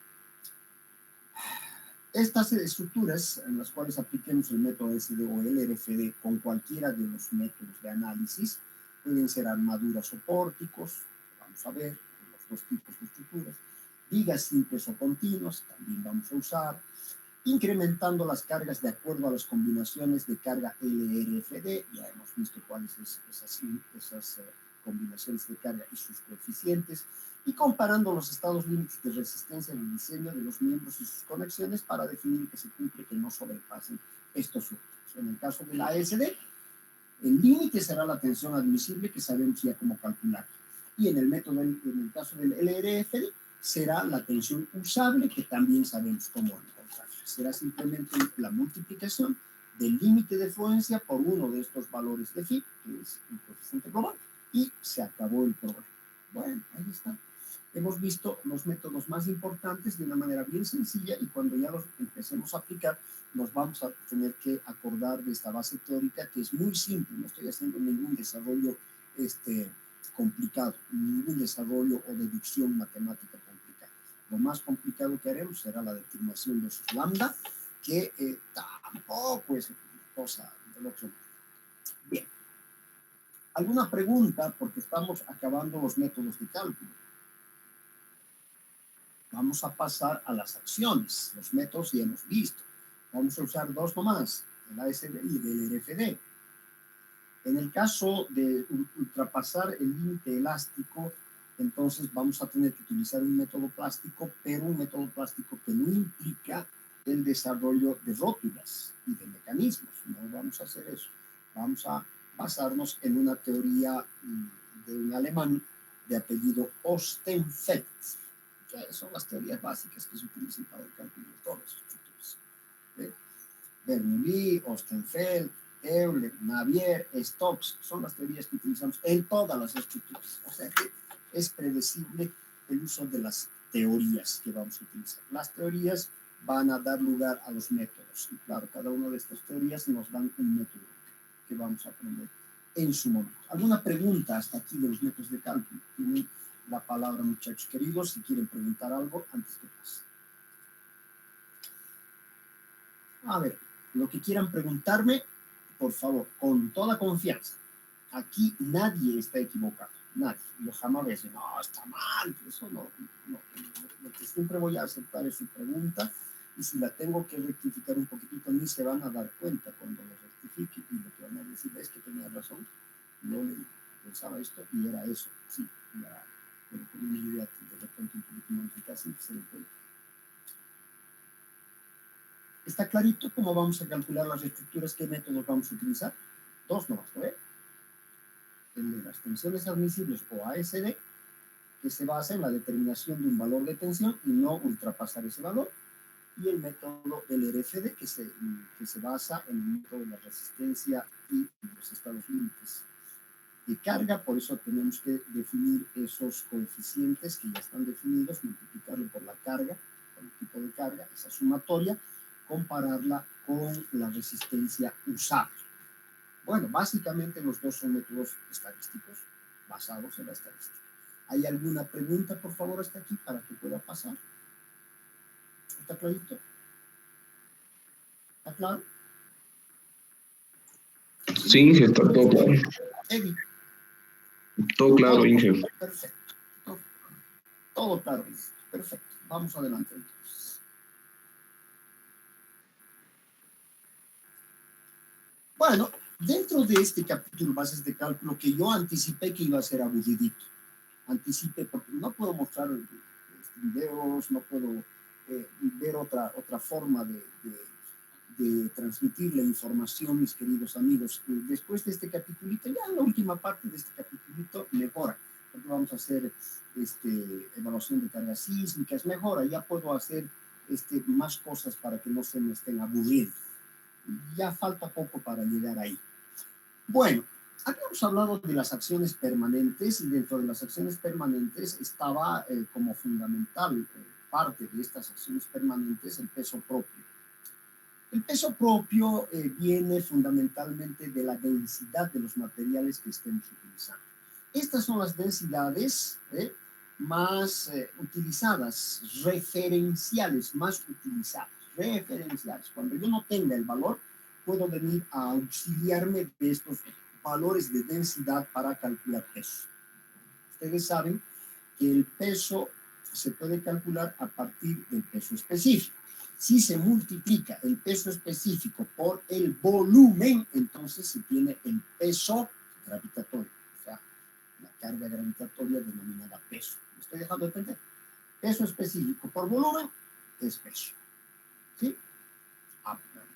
Estas estructuras en las cuales apliquemos el método SD o el RFD con cualquiera de los métodos de análisis pueden ser armaduras o pórticos, vamos a ver los dos tipos de estructuras, vigas simples o continuas, también vamos a usar, incrementando las cargas de acuerdo a las combinaciones de carga LRFD, ya hemos visto cuáles son esas combinaciones de carga y sus coeficientes, y comparando los estados límites de resistencia en el diseño de los miembros y sus conexiones para definir que se cumple que no sobrepasen estos últimos. En el caso de la ASD, el límite será la tensión admisible, que sabemos ya cómo calcular. Y en el caso del LRFD, será la tensión usable, que también sabemos cómo encontrar. Será simplemente la multiplicación del límite de fluencia por uno de estos valores de phi, que es el coeficiente global, y se acabó el problema. Bueno, ahí está. Hemos visto los métodos más importantes de una manera bien sencilla, y cuando ya los empecemos a aplicar, nos vamos a tener que acordar de esta base teórica, que es muy simple. No estoy haciendo ningún desarrollo complicado, ningún desarrollo o deducción matemática complicada. Lo más complicado que haremos será la determinación de sus lambda, que tampoco es una cosa del otro mundo. Bien. ¿Alguna pregunta? Porque estamos acabando los métodos de cálculo. Vamos a pasar a las acciones. Los métodos ya hemos visto. Vamos a usar dos nomás, el ASD y el RFD. En el caso de ultrapasar el límite elástico, entonces vamos a tener que utilizar un método plástico, pero un método plástico que no implica el desarrollo de rótulas y de mecanismos. No vamos a hacer eso. Vamos a basarnos en una teoría de un alemán de apellido Ostenfeld. Que son las teorías básicas que se utilizan para el cálculo de todas las estructuras. Bernoulli, Ostenfeld, Euler, Navier, Stokes, son las teorías que utilizamos en todas las estructuras. O sea que es predecible el uso de las teorías que vamos a utilizar. Las teorías van a dar lugar a los métodos. Y claro, cada una de estas teorías nos dan un método que vamos a aprender en su momento. ¿Alguna pregunta hasta aquí de los métodos de cálculo? Tienen la palabra, muchachos queridos, si quieren preguntar algo antes que pase. A ver, lo que quieran preguntarme, por favor, con toda confianza. Aquí nadie está equivocado, nadie. Yo jamás voy a decir, no, está mal, eso no. Lo que siempre voy a aceptar es su pregunta, y si la tengo que rectificar un poquitito, ni se van a dar cuenta cuando lo rectifique, y lo que van a decir es que tenía razón. Yo pensaba esto y era eso, sí, pero por una idea de repente un poquito modificada, sin que se den cuenta. ¿Está clarito cómo vamos a calcular las estructuras? ¿Qué métodos vamos a utilizar? Dos nomás, ¿no? El de las tensiones admisibles o ASD, que se basa en la determinación de un valor de tensión y no ultrapasar ese valor. Y el método del RFD, que se basa en el método de la resistencia y los estados límites de carga. Por eso tenemos que definir esos coeficientes que ya están definidos, multiplicarlo por la carga, por el tipo de carga, esa sumatoria, compararla con la resistencia usable. Bueno, básicamente los dos son métodos estadísticos, basados en la estadística. ¿Hay alguna pregunta, por favor, hasta aquí para que pueda pasar? ¿Está clarito? ¿Está claro? Sí, Inge, está todo claro. Eddie. Todo claro, Inge. Perfecto. Todo claro, perfecto. Vamos adelante entonces. Bueno, dentro de este capítulo bases de cálculo, que yo anticipé que iba a ser aburridito, anticipé porque no puedo mostrar videos, no puedo ver otra forma de de transmitir la información, mis queridos amigos. Después de este capitulito, ya en la última parte de este capitulito, mejora, porque vamos a hacer evaluación de cargas sísmicas, mejora, ya puedo hacer más cosas para que no se me estén aburriendo. Ya falta poco para llegar ahí. Bueno, habíamos hablado de las acciones permanentes y dentro de las acciones permanentes estaba como fundamental parte de estas acciones permanentes el peso propio. El peso propio viene fundamentalmente de la densidad de los materiales que estemos utilizando. Estas son las densidades más utilizadas, referenciales, más utilizadas, referenciales. Cuando yo no tenga el valor, puedo venir a auxiliarme de estos valores de densidad para calcular peso. Ustedes saben que el peso se puede calcular a partir del peso específico. Si se multiplica el peso específico por el volumen, entonces se tiene el peso gravitatorio, o sea, la carga gravitatoria denominada peso. ¿Me estoy dejando de entender? Peso específico por volumen es peso. ¿Sí?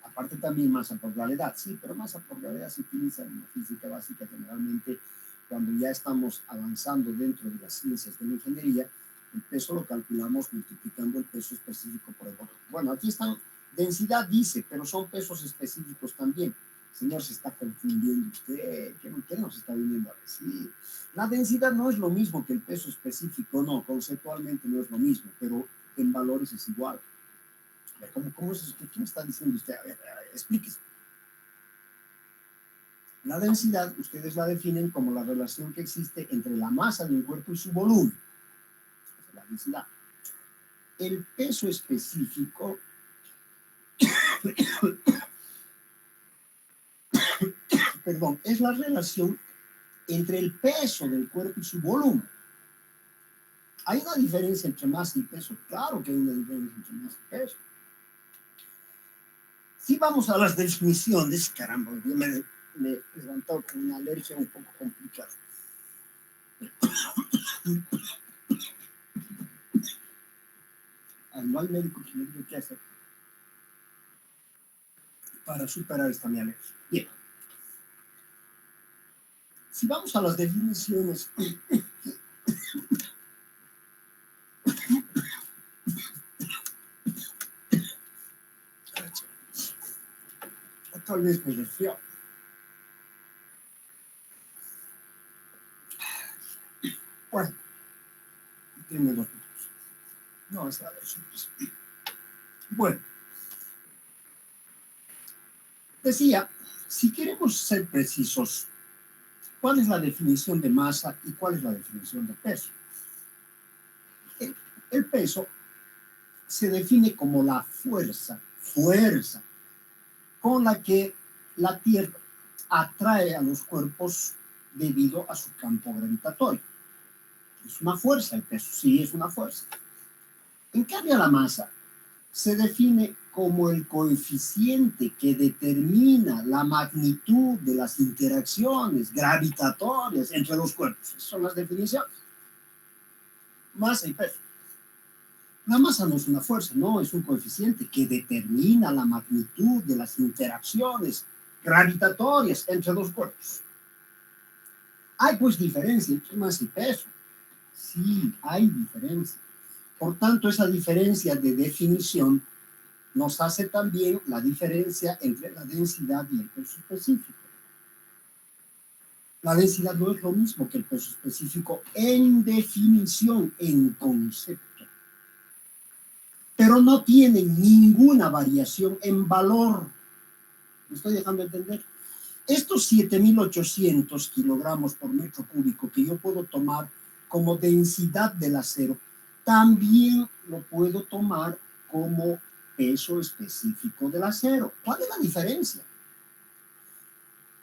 Aparte también masa por gravedad, sí, pero masa por gravedad se utiliza en la física básica generalmente cuando ya estamos avanzando dentro de las ciencias de la ingeniería. El peso lo calculamos multiplicando el peso específico por el volumen. Bueno, aquí están, densidad dice, pero son pesos específicos también. Señor, se está confundiendo usted. ¿Qué nos está viniendo a decir? La densidad no es lo mismo que el peso específico, no, conceptualmente no es lo mismo, pero en valores es igual. A ver, ¿cómo es eso? ¿Qué me está diciendo usted? A ver, explíquese. La densidad, ustedes la definen como la relación que existe entre la masa de un cuerpo y su volumen. La densidad. El peso específico perdón, es la relación entre el peso del cuerpo y su volumen. ¿Hay una diferencia entre masa y peso? Claro que hay una diferencia entre masa y peso. Si vamos a las definiciones, caramba, yo me he levantado con una alergia un poco complicada. No hay médico que me diga qué hacer para superar esta mi alergia. Bien. Si vamos a las definiciones, tal vez me resfriado. Bueno, tiene 2 minutos. No, es la versión. Bueno, decía, si queremos ser precisos, ¿cuál es la definición de masa y cuál es la definición de peso? El peso se define como la fuerza con la que la Tierra atrae a los cuerpos debido a su campo gravitatorio. Es una fuerza el peso, sí, es una fuerza. En cambio, la masa se define como el coeficiente que determina la magnitud de las interacciones gravitatorias entre los cuerpos. Esas son las definiciones. Masa y peso. La masa no es una fuerza, no, es un coeficiente que determina la magnitud de las interacciones gravitatorias entre dos cuerpos. Hay pues diferencia entre masa y peso. Sí, hay diferencia. Por tanto, esa diferencia de definición nos hace también la diferencia entre la densidad y el peso específico. La densidad no es lo mismo que el peso específico en definición, en concepto. Pero no tienen ninguna variación en valor. ¿Me estoy dejando entender? Estos 7.800 kilogramos por metro cúbico que yo puedo tomar como densidad del acero, también lo puedo tomar como peso específico del acero. ¿Cuál es la diferencia?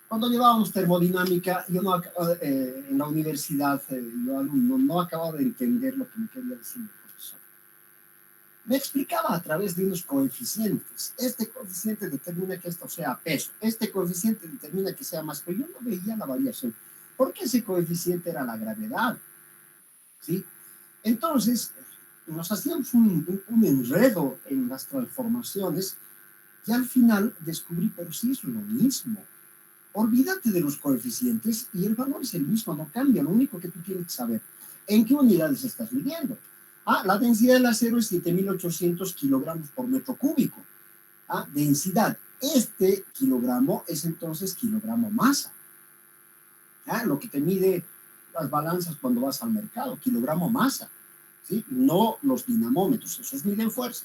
Cuando llevábamos termodinámica, yo no, en la universidad, yo alumno, no acababa de entender lo que me quería decir el profesor. Me explicaba a través de unos coeficientes. Este coeficiente determina que esto sea peso. Este coeficiente determina que sea más, pero yo no veía la variación. Porque ese coeficiente era la gravedad. ¿Sí? Entonces, nos hacíamos un enredo en las transformaciones Y al final descubrí, pero sí es lo mismo. Olvídate de los coeficientes y el valor es el mismo, no cambia. Lo único que tú tienes que saber, ¿en qué unidades estás midiendo? La densidad del acero es 7.800 kilogramos por metro cúbico. Densidad. Este kilogramo es entonces kilogramo masa. Lo que te mide las balanzas cuando vas al mercado, kilogramo masa. ¿Sí? No los dinamómetros, esos miden fuerza.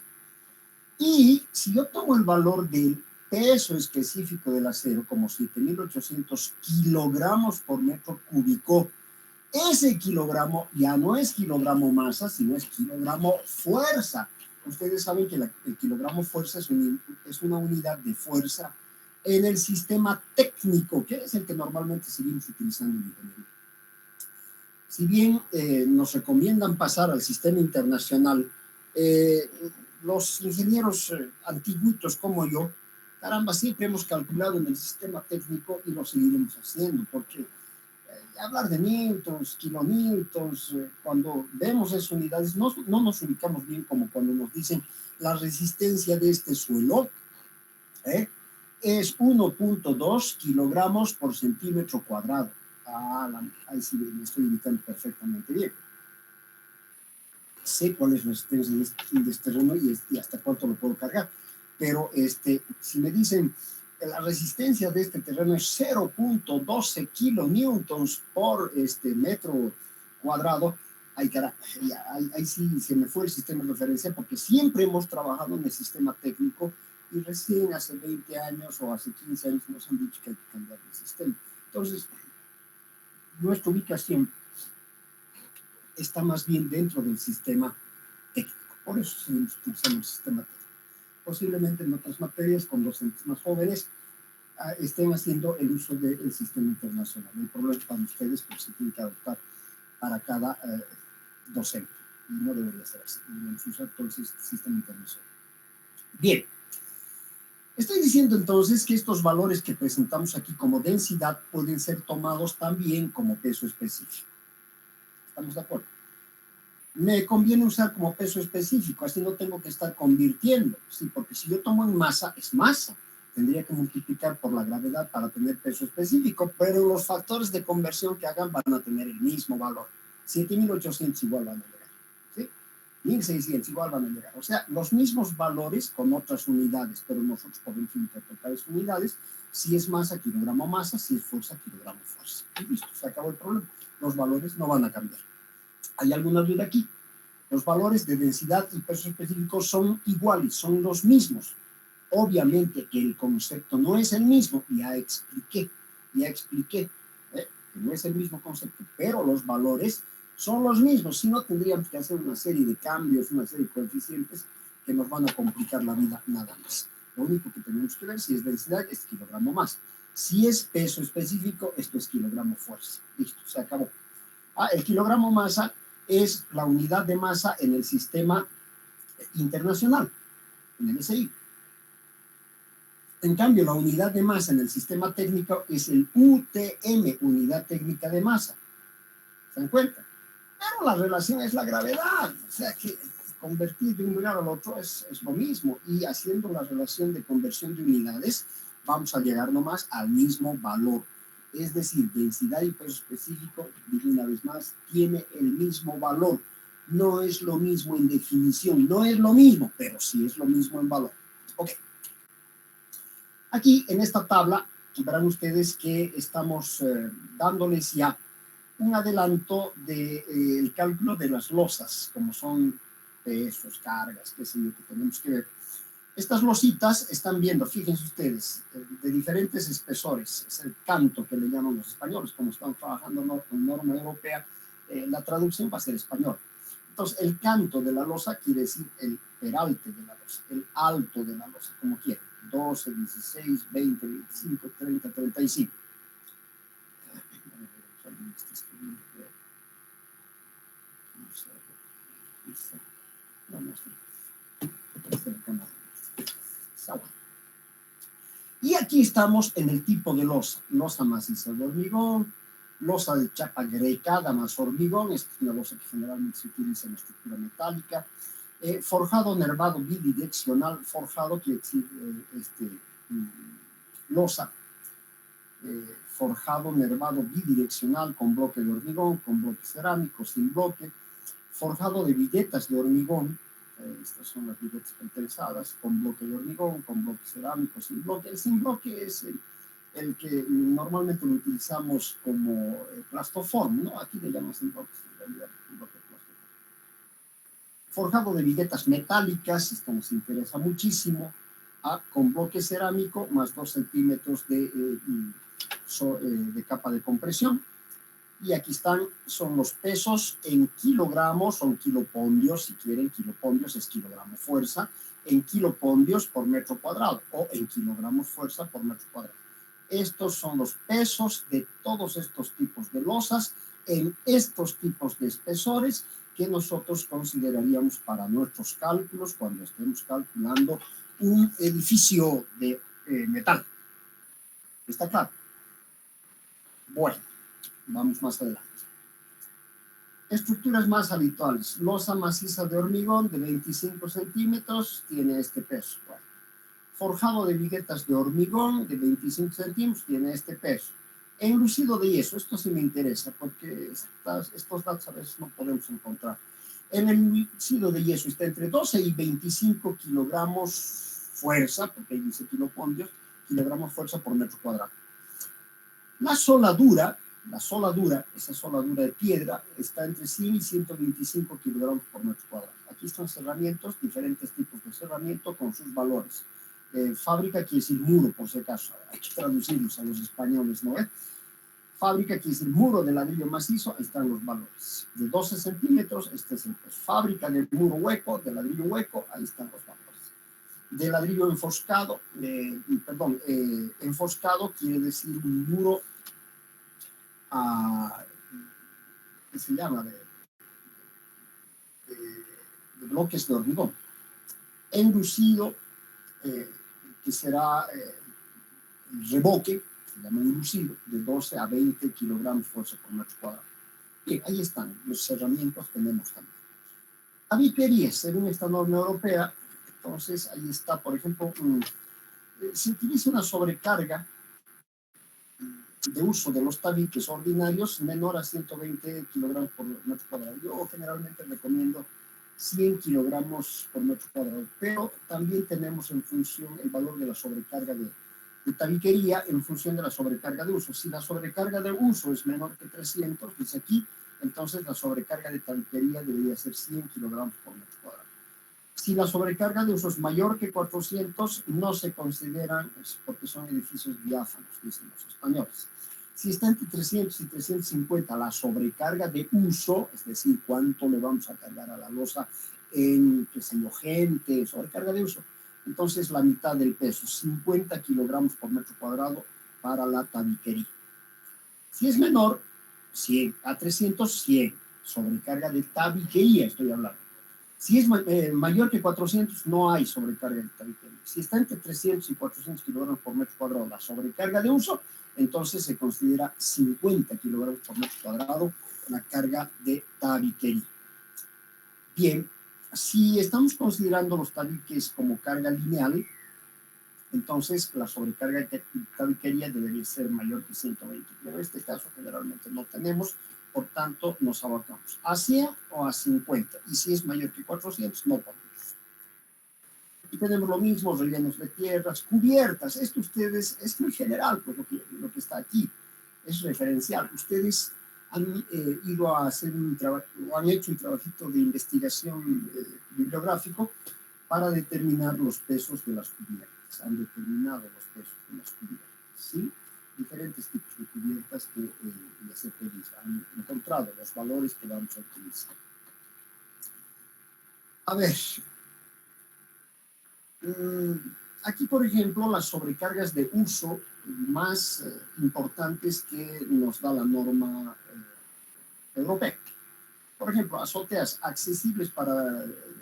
Y si yo tomo el valor del peso específico del acero como 7.800 kilogramos por metro cúbico, ese kilogramo ya no es kilogramo masa, sino es kilogramo fuerza. Ustedes saben que el kilogramo fuerza es una unidad de fuerza en el sistema técnico, que es el que normalmente seguimos utilizando en ingeniería. Si bien nos recomiendan pasar al sistema internacional, los ingenieros antiguitos como yo, caramba, siempre hemos calculado en el sistema técnico y lo seguiremos haciendo, porque hablar de newtons, kilonewtons, cuando vemos esas unidades, no nos ubicamos bien como cuando nos dicen la resistencia de este suelo es 1.2 kilogramos por centímetro cuadrado. Ahí sí me estoy ubicando perfectamente bien. Sé cuál es la resistencia de este terreno y hasta cuánto lo puedo cargar. Pero si me dicen la resistencia de este terreno es 0.12 kilonewtons por metro cuadrado, ahí sí se me fue el sistema de referencia, porque siempre hemos trabajado en el sistema técnico y recién hace 20 años o hace 15 años nos han dicho que hay que cambiar el sistema. Entonces, nuestra ubicación está más bien dentro del sistema técnico. Por eso seguimos utilizando el sistema técnico. Posiblemente en otras materias, con docentes más jóvenes, estén haciendo el uso del sistema internacional. El problema para ustedes, pues se tiene que adoptar para cada docente. Y no debería ser así. Debemos usar todo el sistema internacional. Bien. Estoy diciendo entonces que estos valores que presentamos aquí como densidad pueden ser tomados también como peso específico. ¿Estamos de acuerdo? Me conviene usar como peso específico, así no tengo que estar convirtiendo, ¿sí? Porque si yo tomo en masa, es masa. Tendría que multiplicar por la gravedad para tener peso específico, pero los factores de conversión que hagan van a tener el mismo valor. 7.800 igual van a llegar, ¿sí? 1.600 igual van a llegar. O sea, los mismos valores con otras unidades, pero nosotros podemos interpretar esas unidades. Si es masa, kilogramo masa; si es fuerza, kilogramo fuerza. Y listo, se acabó el problema. Los valores no van a cambiar. ¿Hay alguna duda aquí? Los valores de densidad y peso específico son iguales, son los mismos. Obviamente que el concepto no es el mismo, ya expliqué, que no es el mismo concepto, pero los valores son los mismos. Si no, tendríamos que hacer una serie de cambios, una serie de coeficientes que nos van a complicar la vida nada más. Lo único que tenemos que ver, si es densidad, es kilogramo masa. Si es peso específico, esto es kilogramo fuerza. Listo, se acabó. El kilogramo masa es la unidad de masa en el sistema internacional, en el SI. En cambio, la unidad de masa en el sistema técnico es el UTM, unidad técnica de masa. ¿Se dan cuenta? Pero la relación es la gravedad. O sea que convertir de un lugar al otro es lo mismo. Y haciendo la relación de conversión de unidades, vamos a llegar nomás al mismo valor. Es decir, densidad y peso específico, digo una vez más, tiene el mismo valor. No es lo mismo en definición, no es lo mismo, pero sí es lo mismo en valor. Ok. Aquí en esta tabla verán ustedes que estamos dándoles ya un adelanto del cálculo de las losas, como son pesos, cargas, qué sé yo, que tenemos que ver. Estas lositas están viendo, fíjense ustedes, de diferentes espesores. Es el canto que le llaman los españoles, como están trabajando con norma europea, la traducción va a ser español. Entonces, el canto de la losa quiere decir el peralte de la losa, el alto de la losa, como quieran. 12, 16, 20, 25, 30, 35. Y aquí estamos en el tipo de losa. Losa maciza de hormigón, losa de chapa grecada más hormigón. Esta es una losa que generalmente se utiliza en la estructura metálica. Forjado nervado bidireccional, forjado quiere decir losa, forjado nervado bidireccional con bloque de hormigón, con bloque cerámico, sin bloque, forjado de viguetas de hormigón, estas son las viguetas pretensadas, con bloque de hormigón, con bloque cerámico, sin bloque. El sin bloque es el que normalmente lo utilizamos como plastoform, ¿no? Aquí le llaman sin bloque, en realidad un bloque plastoform. Forjado de viguetas metálicas, esto nos interesa muchísimo, con bloque cerámico más 2 centímetros de capa de compresión. Y aquí son los pesos en kilogramos o en kilopondios, si quieren, kilopondios es kilogramo fuerza, en kilopondios por metro cuadrado o en kilogramos fuerza por metro cuadrado. Estos son los pesos de todos estos tipos de losas en estos tipos de espesores que nosotros consideraríamos para nuestros cálculos cuando estemos calculando un edificio de metal. ¿Está claro? Bueno, vamos más adelante. Estructuras más habituales. Losa maciza de hormigón de 25 centímetros tiene este peso. Bueno, forjado de viguetas de hormigón de 25 centímetros tiene este peso. Enlucido de yeso, esto sí me interesa porque estos datos a veces no podemos encontrar. En el enlucido de yeso está entre 12 y 25 kilogramos fuerza, porque ahí dice kilopondios, kilogramos fuerza por metro cuadrado. La soldadura, esa soldadura de piedra, está entre 100 y 125 kilogramos por metro cuadrado. Aquí están cerramientos, diferentes tipos de cerramiento con sus valores. Fábrica quiere decir muro, por si acaso, hay que traducirlos a los españoles, ¿no? Fábrica quiere decir muro de ladrillo macizo, ahí están los valores. De 12 centímetros, este es el peso. Fábrica de muro hueco, de ladrillo hueco, ahí están los valores. De ladrillo enfoscado, enfoscado quiere decir un muro ¿qué se llama? De bloques de hormigón. Enlucido, que será el revoque, se llama enlucido, de 12 a 20 kilogramos fuerza por metro cuadrado. Bien, ahí están los cerramientos, tenemos también. Tabiquería, según esta norma europea, entonces ahí está, por ejemplo, se utiliza una sobrecarga de uso de los tabiques ordinarios menor a 120 kilogramos por metro cuadrado. Yo generalmente recomiendo 100 kilogramos por metro cuadrado, pero también tenemos en función el valor de la sobrecarga de tabiquería en función de la sobrecarga de uso. Si la sobrecarga de uso es menor que 300, dice aquí, entonces la sobrecarga de tabiquería debería ser 100 kilogramos por metro cuadrado. Si la sobrecarga de uso es mayor que 400, no se consideran, porque son edificios diáfanos, dicen los españoles. Si está entre 300 y 350 la sobrecarga de uso, es decir, cuánto le vamos a cargar a la losa en, qué sé yo, gente, sobrecarga de uso, entonces la mitad del peso, 50 kilogramos por metro cuadrado para la tabiquería. Si es menor, 100 a 300, 100, sobrecarga de tabiquería estoy hablando. Si es mayor que 400, no hay sobrecarga de tabiquería. Si está entre 300 y 400 kilogramos por metro cuadrado la sobrecarga de uso, entonces se considera 50 kilogramos por metro cuadrado la carga de tabiquería. Bien, si estamos considerando los tabiques como carga lineal, entonces la sobrecarga de tabiquería debería ser mayor que 120. Pero en este caso generalmente no tenemos, por tanto nos abarcamos a 100 o a 50. Y si es mayor que 400, no podemos. Y tenemos lo mismo, rellenos de tierras, cubiertas. Esto ustedes, es muy general, pues lo que está aquí es referencial. Ustedes han ido a hacer un trabajo, o han hecho un trabajito de investigación bibliográfico para determinar los pesos de las cubiertas. Han determinado los pesos de las cubiertas, ¿sí? Diferentes tipos de cubiertas que las EPIs han encontrado, los valores que vamos a utilizar. A ver, aquí, por ejemplo, las sobrecargas de uso más importantes que nos da la norma europea. Por ejemplo, azoteas accesibles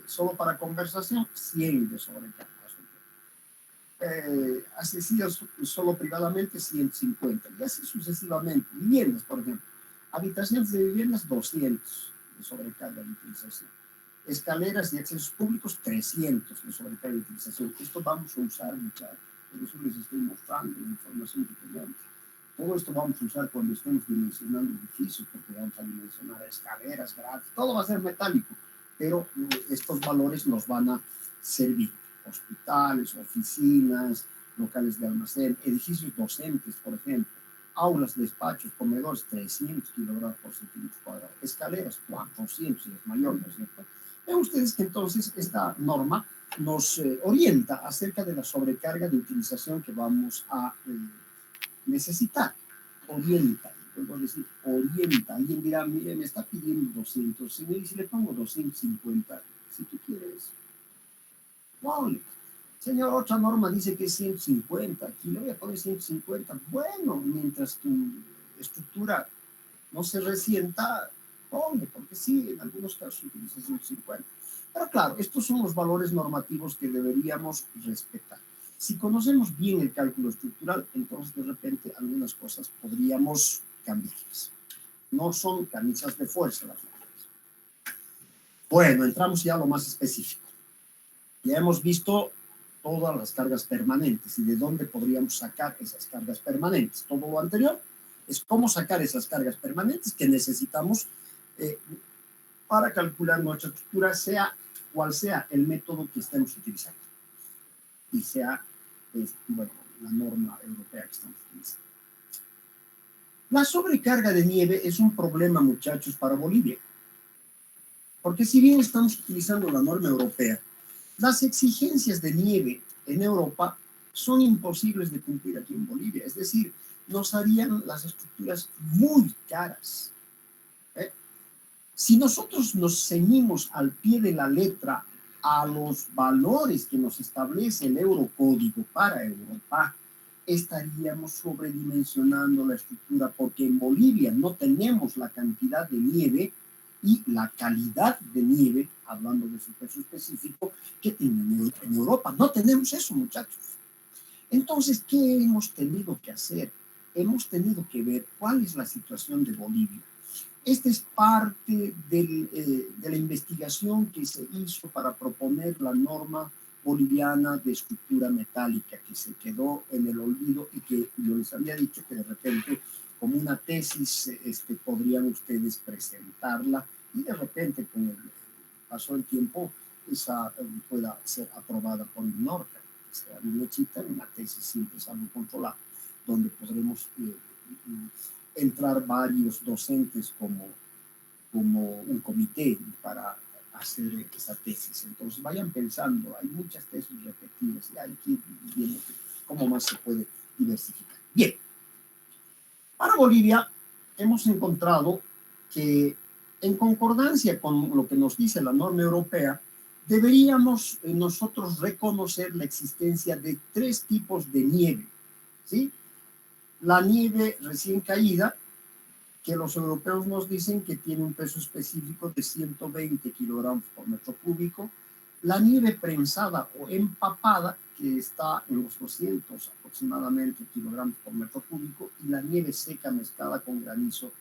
solo para conversación, 100 de sobrecarga. Accesibles solo privadamente, 150. Y así sucesivamente. Viviendas, por ejemplo. Habitaciones de viviendas, 200 de sobrecarga de utilización. Escaleras y accesos públicos, 300 de sobrecarga de utilización. Esto vamos a usar, muchachos. Por eso les estoy mostrando la información que tenemos. Todo esto vamos a usar cuando estemos dimensionando edificios, porque vamos a dimensionar escaleras, gradas, todo va a ser metálico, pero estos valores nos van a servir. Hospitales, oficinas, locales de almacén, edificios docentes, por ejemplo, aulas, despachos, comedores, 300 kilogramos por centímetro cuadrado, escaleras, 400, si es mayor, ¿no es cierto? Ven ustedes que entonces esta norma nos orienta acerca de la sobrecarga de utilización que vamos a necesitar. Orienta, vuelvo a decir, orienta. Alguien dirá, mire, me está pidiendo 200, señor, y si le pongo 250, si tú quieres, no, señor, otra norma dice que es 150, aquí le voy a poner 150. Bueno, mientras tu estructura no se resienta, ponle, porque sí, en algunos casos utiliza 150. Pero claro, estos son los valores normativos que deberíamos respetar. Si conocemos bien el cálculo estructural, entonces de repente algunas cosas podríamos cambiarlas. No son camisas de fuerza las normas. Bueno, entramos ya a lo más específico. Ya hemos visto todas las cargas permanentes y de dónde podríamos sacar esas cargas permanentes. Todo lo anterior es cómo sacar esas cargas permanentes que necesitamos para calcular nuestra estructura, sea cual sea el método que estemos utilizando y sea bueno, la norma europea que estamos utilizando. La sobrecarga de nieve es un problema, muchachos, para Bolivia, porque si bien estamos utilizando la norma europea, las exigencias de nieve en Europa son imposibles de cumplir aquí en Bolivia, es decir, nos harían las estructuras muy caras. Si nosotros nos ceñimos al pie de la letra a los valores que nos establece el Eurocódigo para Europa, estaríamos sobredimensionando la estructura, porque en Bolivia no tenemos la cantidad de nieve y la calidad de nieve, hablando de su peso específico, que tienen en Europa. No tenemos eso, muchachos. Entonces, ¿qué hemos tenido que hacer? Hemos tenido que ver cuál es la situación de Bolivia. Esta es parte de la investigación que se hizo para proponer la norma boliviana de estructura metálica, que se quedó en el olvido y que yo les había dicho que de repente como una tesis podrían ustedes presentarla y de repente con el paso del tiempo esa pueda ser aprobada por INNORCA, que sea bien hechita, una tesis siempre salvo controlada, donde podremos entrar varios docentes como un comité para hacer esa tesis. Entonces vayan pensando, hay muchas tesis repetidas y hay que ir viendo cómo más se puede diversificar. Bien, para Bolivia hemos encontrado que en concordancia con lo que nos dice la norma europea, deberíamos nosotros reconocer la existencia de 3 tipos de nieve, ¿sí? La nieve recién caída, que los europeos nos dicen que tiene un peso específico de 120 kilogramos por metro cúbico, la nieve prensada o empapada, que está en los 200 aproximadamente kilogramos por metro cúbico, y la nieve seca mezclada con granizo,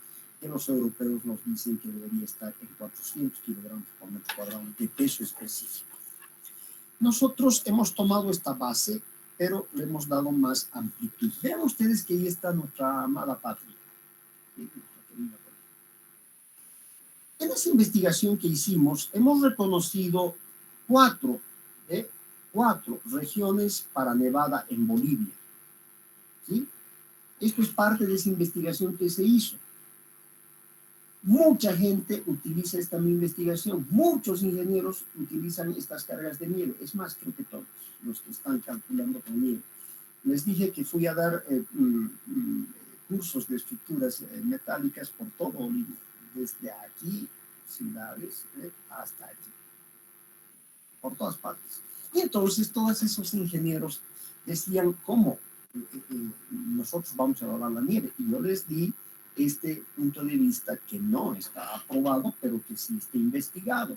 que los europeos nos dicen que debería estar en 400 kilogramos por metro cuadrado de peso específico. Nosotros hemos tomado esta base, pero le hemos dado más amplitud. Vean ustedes que ahí está nuestra amada patria. En esa investigación que hicimos, hemos reconocido 4 regiones para nevada en Bolivia, ¿sí? Esto es parte de esa investigación que se hizo. Mucha gente utiliza esta investigación, muchos ingenieros utilizan estas cargas de nieve, es más, creo que todos los que están calculando con nieve. Les dije que fui a dar cursos de estructuras metálicas por todo Bolivia, desde aquí, ciudades, hasta aquí, por todas partes. Y entonces todos esos ingenieros decían, ¿cómo nosotros vamos a evaluar la nieve? Y yo les di este punto de vista que no está aprobado, pero que sí está investigado.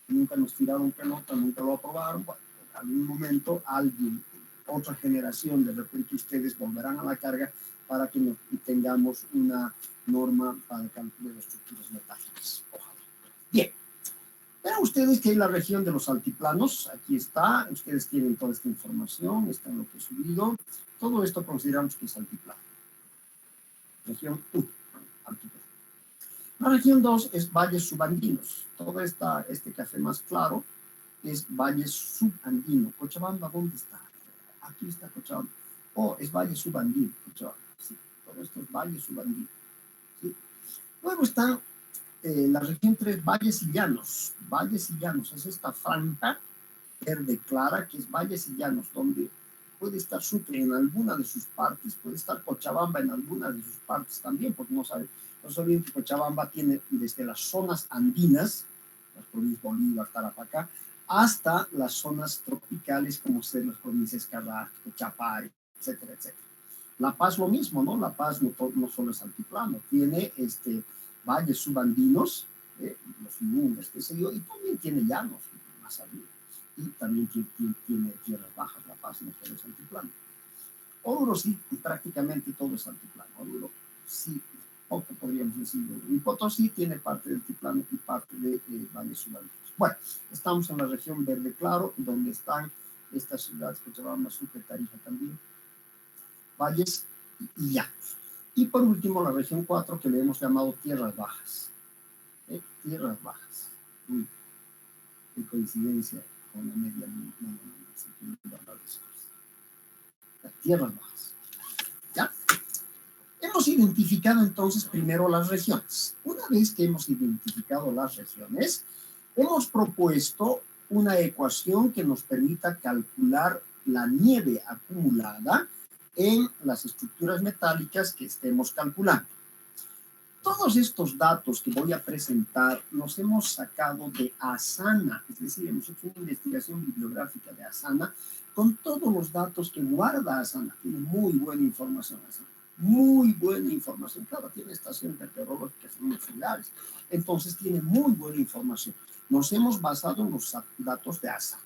Nunca nos tiraron pelota, nunca lo aprobaron. Bueno, en algún momento alguien, otra generación, de repente ustedes volverán a la carga para que tengamos una norma para el cálculo de estructuras metálicas. Ojalá. Bien, ustedes que hay la región de los altiplanos, aquí está, ustedes tienen toda esta información, está en lo que he subido, todo esto consideramos que es altiplano. Región 1, altiplano. La región 2 es valles subandinos, todo este café más claro es valle subandino. Cochabamba, ¿dónde está? Aquí está Cochabamba. Oh, es valle subandino, Cochabamba. Sí, todo esto es valle subandino. ¿Sí? Luego está la región 3, valles y llanos. Valles y llanos es esta franja verde clara que es valles y llanos, donde puede estar Sucre en alguna de sus partes, puede estar Cochabamba en alguna de sus partes también, porque no olviden que Cochabamba tiene desde las zonas andinas, las provincias Bolívar, Tarapacá, hasta las zonas tropicales como ser las provincias Carrasco, Chapare, etcétera, etcétera. La Paz lo mismo, ¿no? La Paz no solo es altiplano, tiene valles subandinos, los Yungas, qué sé yo, y también tiene llanos más arriba. Y también tiene tierras bajas, La Paz, no todo es altiplano. Oruro sí, prácticamente todo es altiplano. Oruro sí, poco podríamos decir. Y Potosí tiene parte del altiplano y parte de valles subandinos. Bueno, estamos en la región verde claro, donde están estas ciudades que se llaman Sucre, Tarija también, valles y llanos. Y por último, la región 4, que le hemos llamado tierras bajas. Tierras bajas. Qué coincidencia con la media luna. Tierras bajas. ¿Ya? Hemos identificado entonces primero las regiones. Una vez que hemos identificado las regiones, hemos propuesto una ecuación que nos permita calcular la nieve acumulada en las estructuras metálicas que estemos calculando. Todos estos datos que voy a presentar los hemos sacado de Asana, es decir, hemos hecho una investigación bibliográfica de Asana con todos los datos que guarda Asana. Tiene muy buena información Asana, muy buena información. Claro, tiene estaciones meteorológicas muy similares, entonces tiene muy buena información. Nos hemos basado en los datos de Asana.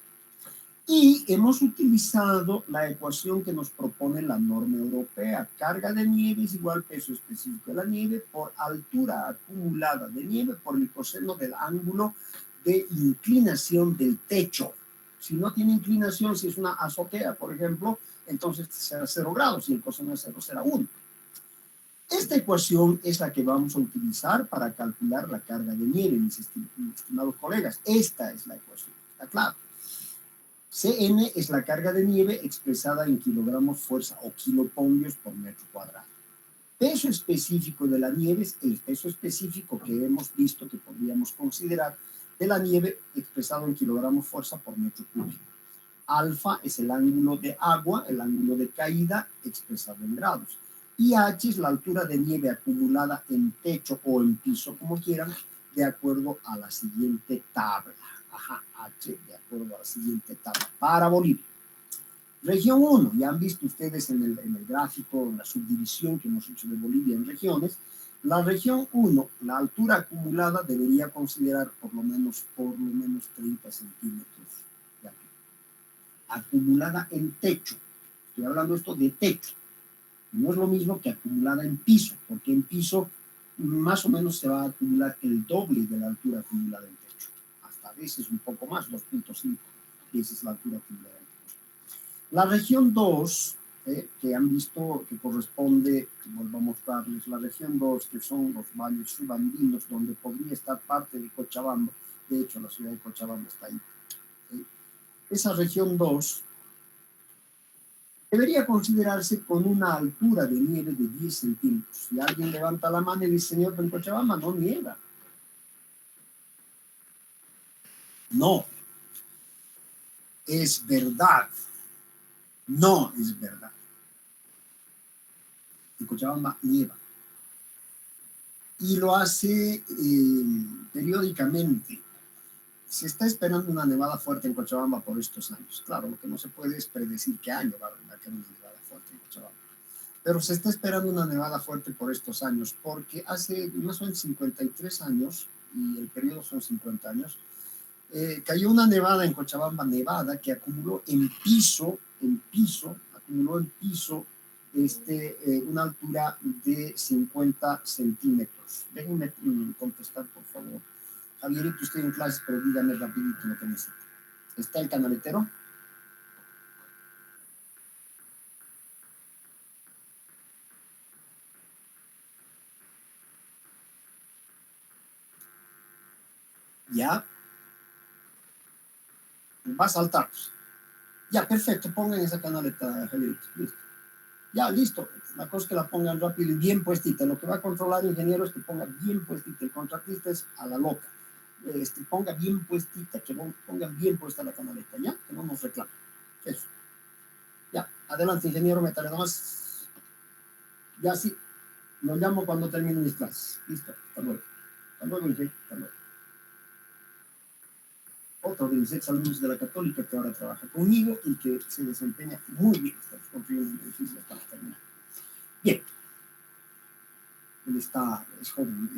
Y hemos utilizado la ecuación que nos propone la norma europea. Carga de nieve es igual peso específico de la nieve por altura acumulada de nieve por el coseno del ángulo de inclinación del techo. Si no tiene inclinación, si es una azotea, por ejemplo, entonces será 0 grados y el coseno de 0 será 1. Esta ecuación es la que vamos a utilizar para calcular la carga de nieve, mis estimados colegas. Esta es la ecuación, ¿está claro? Cn es la carga de nieve expresada en kilogramos fuerza o kilopondios por metro cuadrado. Peso específico de la nieve es el peso específico que hemos visto que podríamos considerar de la nieve expresado en kilogramos fuerza por metro cúbico. Alfa es el ángulo de agua, el ángulo de caída expresado en grados. Y H es la altura de nieve acumulada en techo o en piso, como quieran, de acuerdo a la siguiente tabla. Ajá, H de acuerdo a la siguiente tabla para Bolivia. Región 1, ya han visto ustedes en el gráfico, en la subdivisión que hemos hecho de Bolivia en regiones. La región 1, la altura acumulada debería considerar por lo menos 30 centímetros de altura. Acumulada en techo. Estoy hablando esto de techo. No es lo mismo que acumulada en piso, porque en piso más o menos se va a acumular el doble de la altura acumulada en techo. Hasta a veces un poco más, 2.5 veces la altura acumulada en techo. La región 2, que han visto que corresponde, vuelvo a mostrarles, la región 2, que son los valles subandinos, donde podría estar parte de Cochabamba. De hecho, la ciudad de Cochabamba está ahí. Esa región 2 debería considerarse con una altura de nieve de 10 centímetros. Si alguien levanta la mano y dice, señor, en Cochabamba no nieva. No, es verdad. No es verdad. En Cochabamba nieva. Y lo hace periódicamente. Se está esperando una nevada fuerte en Cochabamba por estos años. Claro, lo que no se puede es predecir qué año va a haber una nevada fuerte en Cochabamba. Pero se está esperando una nevada fuerte por estos años, porque hace más o menos 53 años, y el periodo son 50 años, cayó una nevada en Cochabamba, nevada, que acumuló en piso, una altura de 50 centímetros. Déjenme contestar, por favor. Javierito, estoy en clases, pero dígame rapidito lo que necesita. ¿Está el canaletero? Ya. Va a saltar. Ya, perfecto, pongan esa canaleta, Javierito. Listo. Ya, listo. La cosa es que la pongan rápido y bien puestita. Lo que va a controlar el ingeniero es que ponga bien puestita. El contratista es a la loca. Ponga bien puestita, que ponga bien puesta la canaleta, ¿ya? Que no nos reclame. Eso. Ya, adelante, ingeniero, métale nomás. Ya sí, lo llamo cuando termine mis clases. Listo, hasta luego. Hasta luego, ingeniero, hasta luego. Otro de mis exalumnos de la Católica que ahora trabaja conmigo y que se desempeña muy bien. Estamos construyendo un edificio hasta terminar. Bien. Él es joven,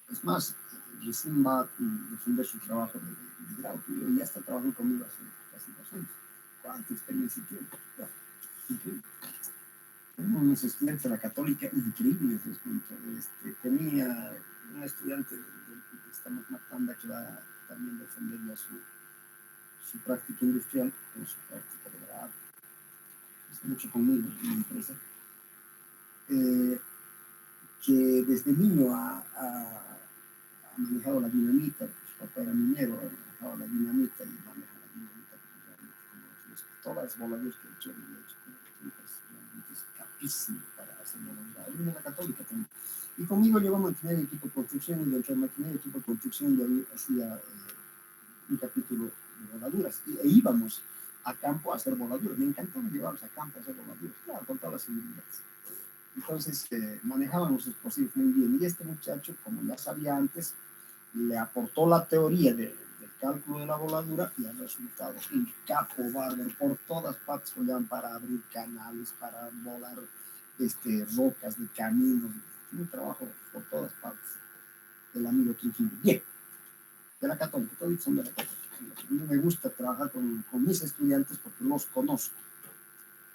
es más, recién va a defender su trabajo de grado y ya está trabajando conmigo hace casi 2 años. ¿Cuánta experiencia tiene? Ya, increíble. Tengo unos estudiantes de la Católica increíbles, les cuento. Tenía un estudiante de esta matanda que va también a defender ya su práctica industrial con su práctica de grado. Está mucho conmigo en la empresa. Que desde niño ha manejado la dinamita, su papá era minero, ha manejado la dinamita y maneja la dinamita todas las voladuras que he hecho, realmente es capísimo para hacer voladuras. Él en la Católica también. Y conmigo llegó a mantener equipo de construcción y dentro de mantener equipo de construcción yo hacía un capítulo de voladuras e íbamos a campo a hacer voladuras. Me encantaba llevarlos a campo a hacer voladuras, claro, con todas las seguridades. Entonces manejaban los explosivos muy bien. Y este muchacho, como ya sabía antes, le aportó la teoría del cálculo de la voladura y el resultado, un capo bárbaro por todas partes, para abrir canales, para volar rocas de caminos. Un trabajo por todas partes. El amigo Trujillo. Bien, de la Católica, todos son de la Católica. A mí me gusta trabajar con mis estudiantes porque los conozco.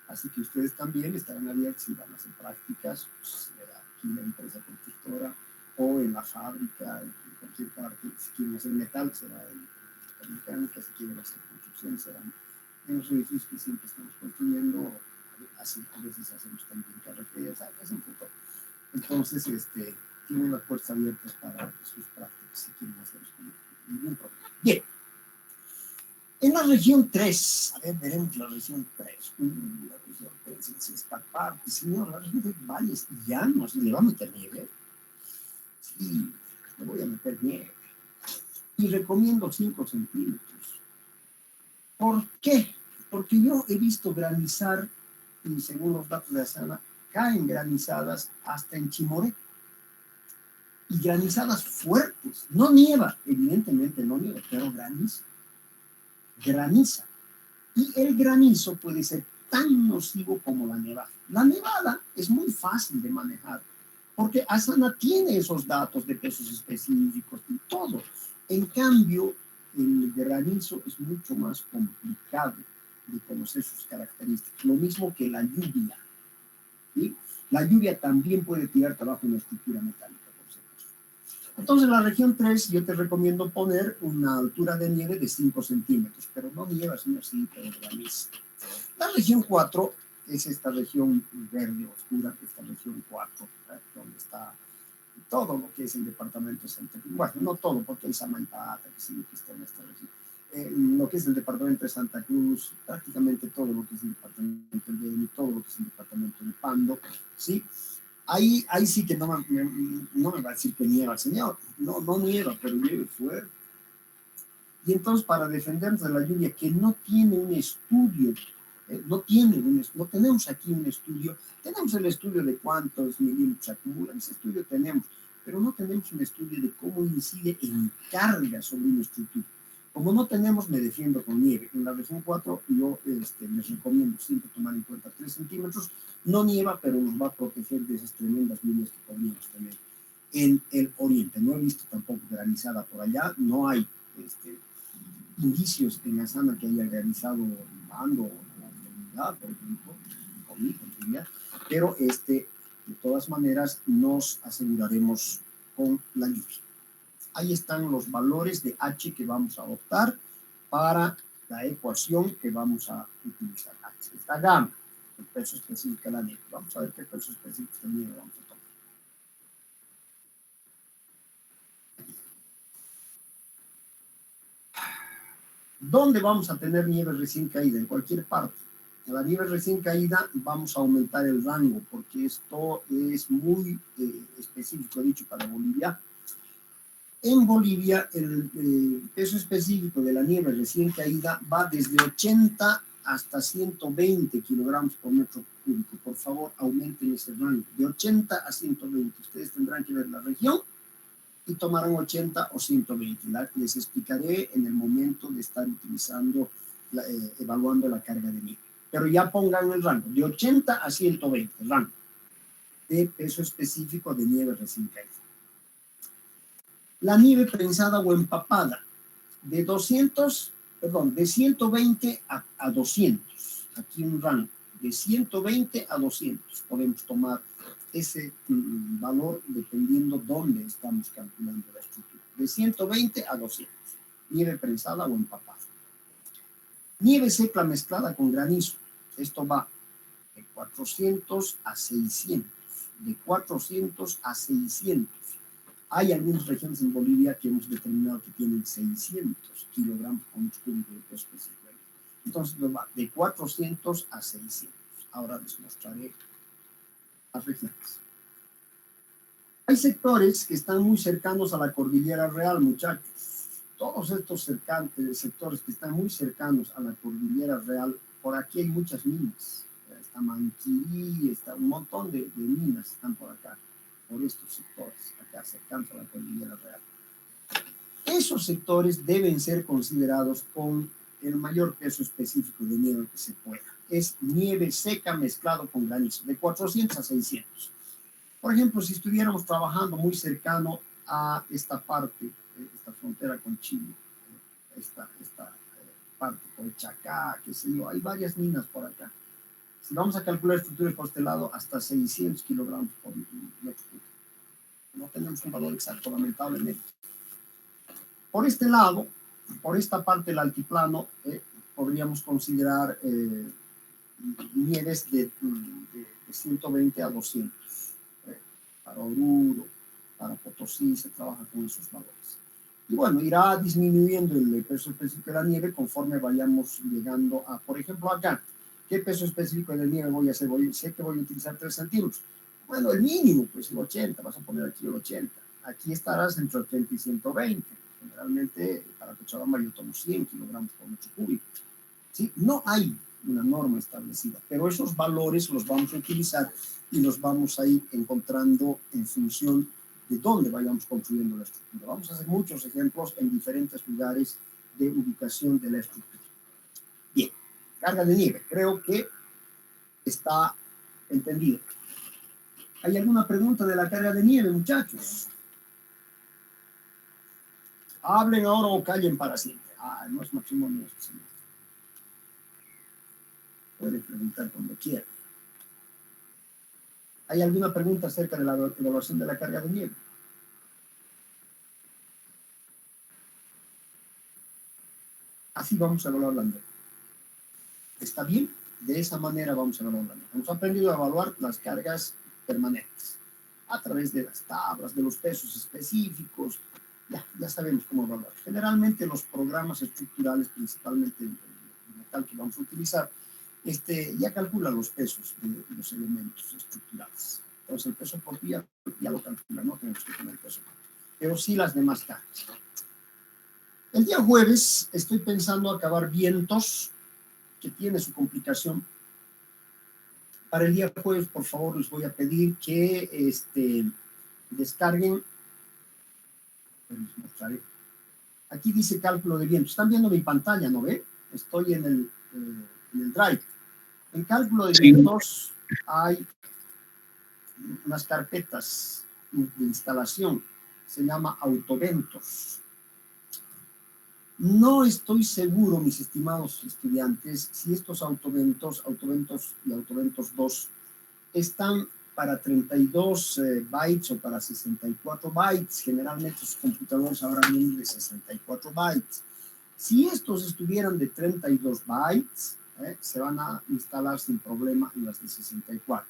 Así que ustedes también estarán abiertos y van a hacer prácticas pues, aquí en la empresa constructora o en la fábrica, en cualquier parte. Si quieren hacer metal, será en mecánica, si quieren hacer construcción, serán en los edificios que siempre estamos construyendo. Así, a veces hacemos también carreteras, hacen todo. Entonces, tienen las puertas abiertas para sus prácticas, si quieren hacerlos con ningún problema. Bien. En la región 3, a ver, veremos la región 3. La región 3 es esta parte, señor, la región de valles y llanos. ¿Le va a meter nieve? Sí, le voy a meter nieve. Y recomiendo 5 centímetros. ¿Por qué? Porque yo he visto granizar, y según los datos de Asana, caen granizadas hasta en Chimoré. Y granizadas fuertes. No nieva, evidentemente no nieva, pero graniza. Graniza. Y el granizo puede ser tan nocivo como la nevada. La nevada es muy fácil de manejar, porque Asana tiene esos datos de pesos específicos y todo. En cambio, el granizo es mucho más complicado de conocer sus características. Lo mismo que la lluvia. ¿Sí? La lluvia también puede tirar abajo una estructura metálica, por supuesto. Entonces, en la región 3, yo te recomiendo poner una altura de nieve de 5 centímetros, pero no nieva, sino sí, pero graniza. La región 4 es esta región verde oscura, esta región 4, donde está todo lo que es el departamento de Santa Cruz. Bueno, no todo, porque hay Samaipata, que sí que está en esta región. Lo que es el departamento de Santa Cruz, prácticamente todo lo que es el departamento de Beni, todo lo que es el departamento de Pando, ¿sí? Ahí sí que no me va a decir que nieva, señor. No nieva, pero llueve fuerte. Y entonces, para defendernos de la lluvia, que no tiene un estudio, no tenemos aquí un estudio, tenemos el estudio de cuántos milímetros acumulan, ese estudio tenemos, pero no tenemos un estudio de cómo incide en carga sobre una estructura. Como no tenemos, me defiendo con nieve. En la región 4 yo les recomiendo siempre tomar en cuenta 3 centímetros. No nieva, pero nos va a proteger de esas tremendas lluvias que podríamos tener en el oriente. No he visto tampoco granizada por allá, no hay indicios en Asana que haya granizado Bando o Unidad, por ejemplo, pero de todas maneras nos aseguraremos con la lluvia. Ahí están los valores de H que vamos a adoptar para la ecuación que vamos a utilizar. H, esta gamma, el peso específico de la nieve. Vamos a ver qué peso específico de la nieve vamos a tomar. ¿Dónde vamos a tener nieve recién caída? En cualquier parte. En la nieve recién caída vamos a aumentar el rango, porque esto es muy específico, he dicho, para Bolivia. En Bolivia, el peso específico de la nieve recién caída va desde 80 hasta 120 kilogramos por metro cúbico. Por favor, aumenten ese rango. De 80 a 120. Ustedes tendrán que ver la región y tomarán 80 o 120. Les explicaré en el momento de estar utilizando, evaluando la carga de nieve. Pero ya pongan el rango, de 80 a 120, rango de peso específico de nieve recién caída. La nieve prensada o empapada, de 120 a 200. Aquí un rango, de 120 a 200. Podemos tomar ese valor dependiendo dónde estamos calculando la estructura. De 120 a 200. Nieve prensada o empapada. Nieve seca mezclada con granizo. Esto va de 400 a 600. De 400 a 600. Hay algunas regiones en Bolivia que hemos determinado que tienen 600 kilogramos por metro cúbico de peso específico. Entonces va de 400 a 600. Ahora les mostraré las regiones. Hay sectores que están muy cercanos a la cordillera real, muchachos. Todos estos sectores que están muy cercanos a la cordillera real, por aquí hay muchas minas. Está Manquirí, está un montón de minas están por acá, por estos sectores, acá cercanos a la cordillera real. Esos sectores deben ser considerados con el mayor peso específico de nieve que se pueda. Es nieve seca mezclado con granizo, de 400 a 600. Por ejemplo, si estuviéramos trabajando muy cercano a esta parte, esta frontera con Chile, esta parte por Chacá, qué sé yo, hay varias minas por acá. Si vamos a calcular estructuras por este lado, hasta 600 kilogramos por metro cúbico. No tenemos un valor exacto, lamentablemente. Por este lado, por esta parte del altiplano, podríamos considerar nieves de 120 a 200. Para Oruro, para Potosí, se trabaja con esos valores. Y bueno, irá disminuyendo el peso específico de la nieve conforme vayamos llegando a, por ejemplo, acá. ¿Qué peso específico de nieve voy a hacer? Sé que voy a utilizar 3 centímetros. Bueno, el mínimo, pues el 80, vas a poner aquí el 80. Aquí estarás entre 80 y 120. Generalmente, para Cochabamba yo tomo 100 kilogramos por metro cúbico. ¿Sí? No hay una norma establecida, pero esos valores los vamos a utilizar y los vamos a ir encontrando en función de dónde vayamos construyendo la estructura. Vamos a hacer muchos ejemplos en diferentes lugares de ubicación de la estructura. Bien, carga de nieve, creo que está entendido. ¿Hay alguna pregunta de la carga de nieve, muchachos? Hablen ahora o callen para siempre. No es matrimonio esto, señor. Pueden preguntar cuando quieran. ¿Hay alguna pregunta acerca de la evaluación de la carga de nieve? Así vamos a evaluar la nieve. ¿Está bien? De esa manera vamos a evaluar la nieve. Hemos aprendido a evaluar las cargas permanentes a través de las tablas, de los pesos específicos. Ya sabemos cómo evaluar. Generalmente los programas estructurales, principalmente el metal que vamos a utilizar, ya calcula los pesos de los elementos estructurales. Entonces el peso por día ya lo calcula, no tenemos que tener el peso por día, pero sí las demás cargas. El día jueves estoy pensando acabar vientos, que tiene su complicación. Para el día jueves, por favor, les voy a pedir que descarguen. Les mostraré. Aquí dice cálculo de vientos. Están viendo mi pantalla, ¿no ve? Estoy en el Drive. En cálculo de vientos hay unas carpetas de instalación. Se llama autoventos. No estoy seguro, mis estimados estudiantes, si estos autoventos y autoventos 2 están para 32 bytes o para 64 bytes. Generalmente sus computadores ahora vienen de 64 bytes. Si estos estuvieran de 32 bytes, se van a instalar sin problema en las de 64.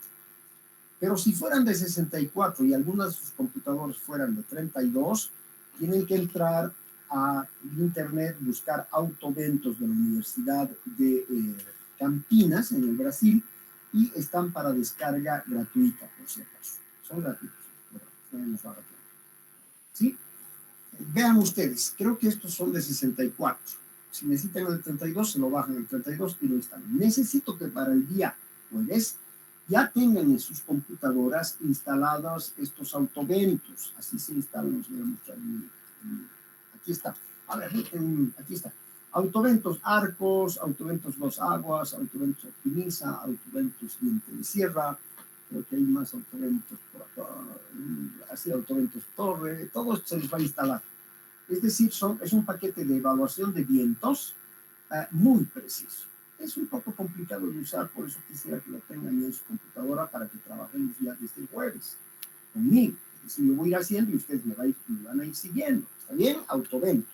Pero si fueran de 64 y algunas de sus computadores fueran de 32, tienen que entrar a internet, buscar Autoventos de la Universidad de Campinas, en el Brasil, y están para descarga gratuita, por si acaso. Son gratuitos. ¿Sí? Vean ustedes, creo que estos son de 64. Si necesitan el 32, se lo bajan al 32 y lo instalan. Necesito que para el día jueves ya tengan en sus computadoras instalados estos Autoventos. Así se instalan, los voy a mostrar. Aquí está. A ver, aquí está. Autoventos Arcos, Autoventos Dos Aguas, Autoventos Optimiza, Autoventos Diente de Sierra. Creo que hay más Autoventos por acá. Así, Autoventos Torre. Todo esto se les va a instalar. Es decir, es un paquete de evaluación de vientos muy preciso. Es un poco complicado de usar, por eso quisiera que lo tengan en su computadora para que trabajemos ya desde el jueves conmigo. Si yo voy a ir haciendo y ustedes me van a ir siguiendo. ¿Está bien? Autoventos.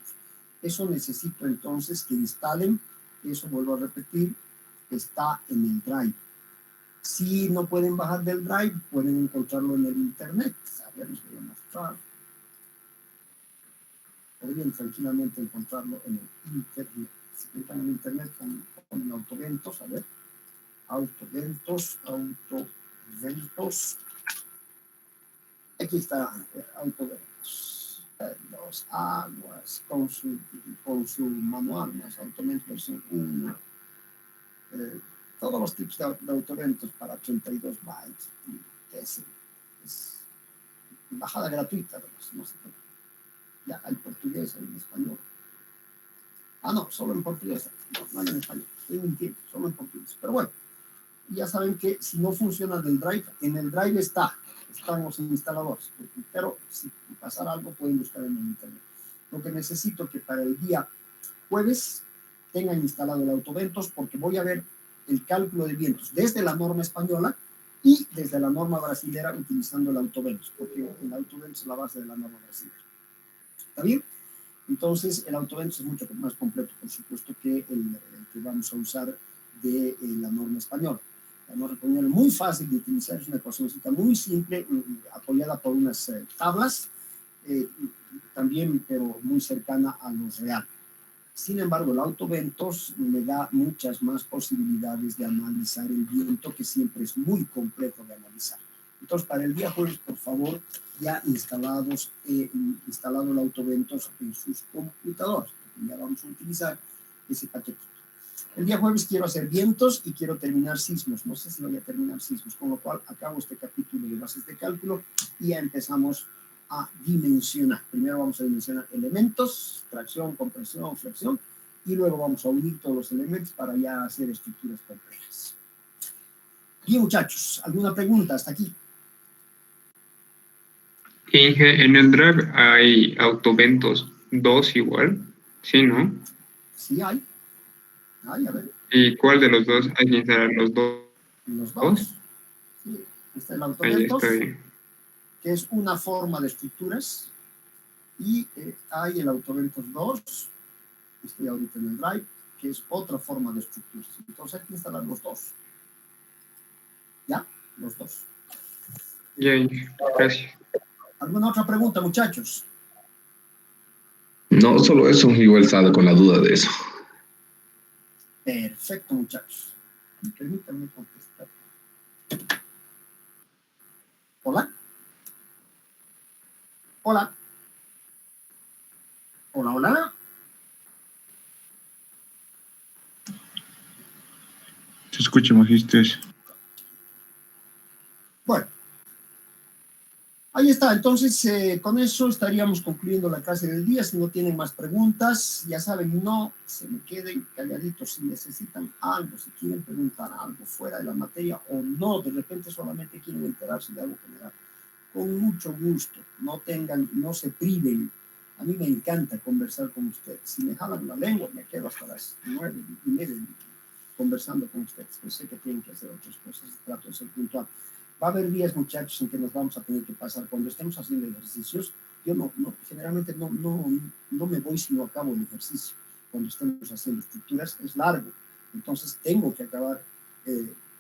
Eso necesito entonces que instalen. Eso vuelvo a repetir. Está en el Drive. Si no pueden bajar del Drive, pueden encontrarlo en el Internet. A ver, les voy a mostrar. Podrían tranquilamente encontrarlo en el Internet. Si entran en Internet con Autoventos, a ver. Autoventos. Aquí está Autoventos. Dos Aguas con su manual, más Autoventos versión 1. Todos los tipos de Autoventos para 32 bytes. Es bajada gratuita, no sé qué. Ya hay portugués, hay en español. No, solo en portugués. No en español. Estoy mintiendo, solo en portugués. Pero bueno, ya saben que si no funciona del Drive, en el Drive están los instaladores. Pero si pasara algo, pueden buscar en el Internet. Lo que necesito que para el día jueves tengan instalado el Autoventos, porque voy a ver el cálculo de vientos desde la norma española y desde la norma brasilera utilizando el Autoventos, porque el Autoventos es la base de la norma brasilera. ¿Está bien? Entonces, el Autoventos es mucho más completo, por supuesto, que el que vamos a usar de la norma española. La norma española es muy fácil de utilizar, es una ecuacióncita muy simple, apoyada por unas tablas, también, pero muy cercana a lo real. Sin embargo, el Autoventos me da muchas más posibilidades de analizar el viento, que siempre es muy complejo de analizar. Entonces, para el día jueves, por favor, ya instalado el Autoventos en sus computadoras, porque ya vamos a utilizar ese paquetito. El día jueves quiero hacer vientos y quiero terminar sismos. No sé si voy a terminar sismos, con lo cual acabo este capítulo de bases de cálculo y ya empezamos a dimensionar. Primero vamos a dimensionar elementos, tracción, compresión, flexión, y luego vamos a unir todos los elementos para ya hacer estructuras complejas. Bien, muchachos, ¿alguna pregunta hasta aquí? Inge, en el Drive hay Autoventos 2 igual, ¿sí, no? Sí, hay. A ver. ¿Y cuál de los dos hay que instalar los dos? Los dos. Sí, está el Autoventos, que es una forma de estructuras, y hay el Autoventos 2, estoy ahorita en el Drive, que es otra forma de estructuras. Entonces hay que instalar los dos. ¿Ya? Los dos. Ya, gracias. ¿Alguna otra pregunta, muchachos? No, solo eso, igual sale con la duda de eso. Perfecto, muchachos. Permítanme contestar. ¿Hola? ¿Hola? ¿Hola, hola? Se escucha, Magister. Bueno. Ahí está, entonces con eso estaríamos concluyendo la clase del día. Si no tienen más preguntas, ya saben, no se me queden calladitos. Si necesitan algo, si quieren preguntar algo fuera de la materia o no, de repente solamente quieren enterarse de algo general, con mucho gusto, no se priven. A mí me encanta conversar con ustedes. Si me jalan la lengua, me quedo hasta las 9:30 conversando con ustedes. Pues sé que tienen que hacer otras cosas, trato de ser puntual. Va a haber días, muchachos, en que nos vamos a tener que pasar. Cuando estemos haciendo ejercicios, yo generalmente no me voy si no acabo el ejercicio. Cuando estemos haciendo estructuras, es largo. Entonces tengo que acabar.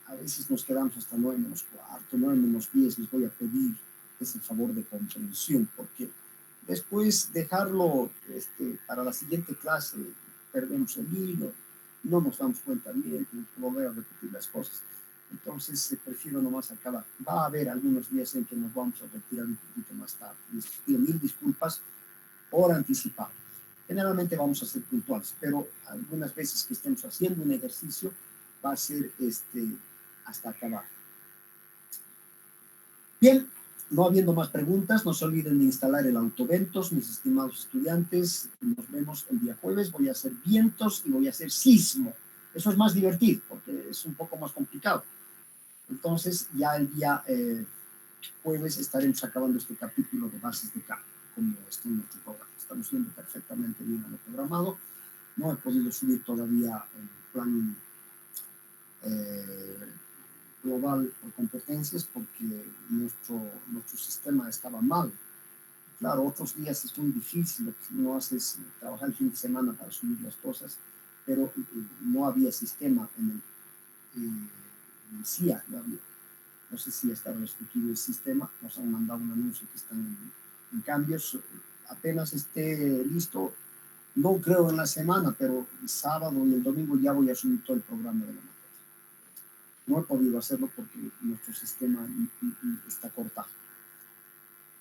A veces nos quedamos hasta 9:15, 9:10. Les voy a pedir ese favor de comprensión, porque después dejarlo para la siguiente clase, perdemos el hilo, no nos damos cuenta bien, tenemos que volver a repetir las cosas. Entonces prefiero nomás acabar. Va a haber algunos días en que nos vamos a retirar un poquito más tarde. Les pido 1000 disculpas por anticipado. Generalmente vamos a ser puntuales, pero algunas veces que estemos haciendo un ejercicio va a ser hasta acabar. Bien, no habiendo más preguntas, no se olviden de instalar el Autoventos, mis estimados estudiantes. Nos vemos el día jueves. Voy a hacer vientos y voy a hacer sismo. Eso es más divertido porque es un poco más complicado. Entonces, ya el día jueves estaremos acabando este capítulo de bases de cambio, como está en nuestro programa. Estamos yendo perfectamente bien a lo programado. No he podido subir todavía el plan global por competencias porque nuestro sistema estaba mal. Claro, otros días es muy difícil, lo que no haces trabajar el fin de semana para subir las cosas, pero no había sistema en el CIA, no sé si está restituido el sistema, nos han mandado un anuncio que están en cambios, apenas esté listo, no creo en la semana, pero el sábado y el domingo ya voy a subir todo el programa de la materia. No he podido hacerlo porque nuestro sistema está cortado.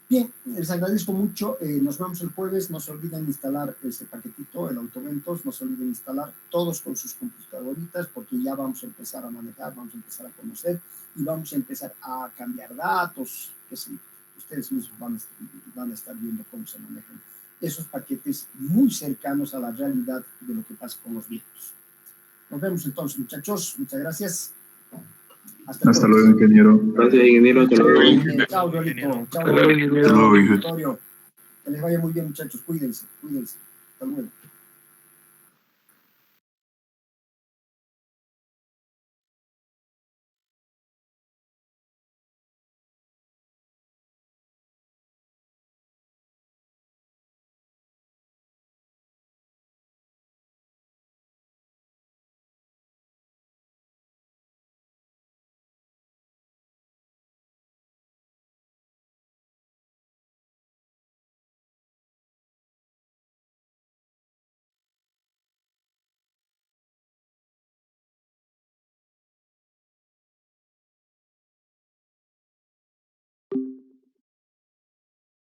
Bien, les agradezco mucho. Nos vemos el jueves. No se olviden instalar ese paquetito, el Autoventos. No se olviden instalar todos con sus computadoritas porque ya vamos a empezar a manejar, vamos a empezar a conocer y vamos a empezar a cambiar datos. Que sí, ustedes mismos van a estar viendo cómo se manejan esos paquetes muy cercanos a la realidad de lo que pasa con los vientos. Nos vemos entonces, muchachos. Muchas gracias. Hasta luego, ingeniero. Gracias, ingeniero. Hasta luego. Chao, Rolito. Chao, Hasta luego, ingeniero. Victorio. Que les vaya muy bien, muchachos. Cuídense. Hasta luego.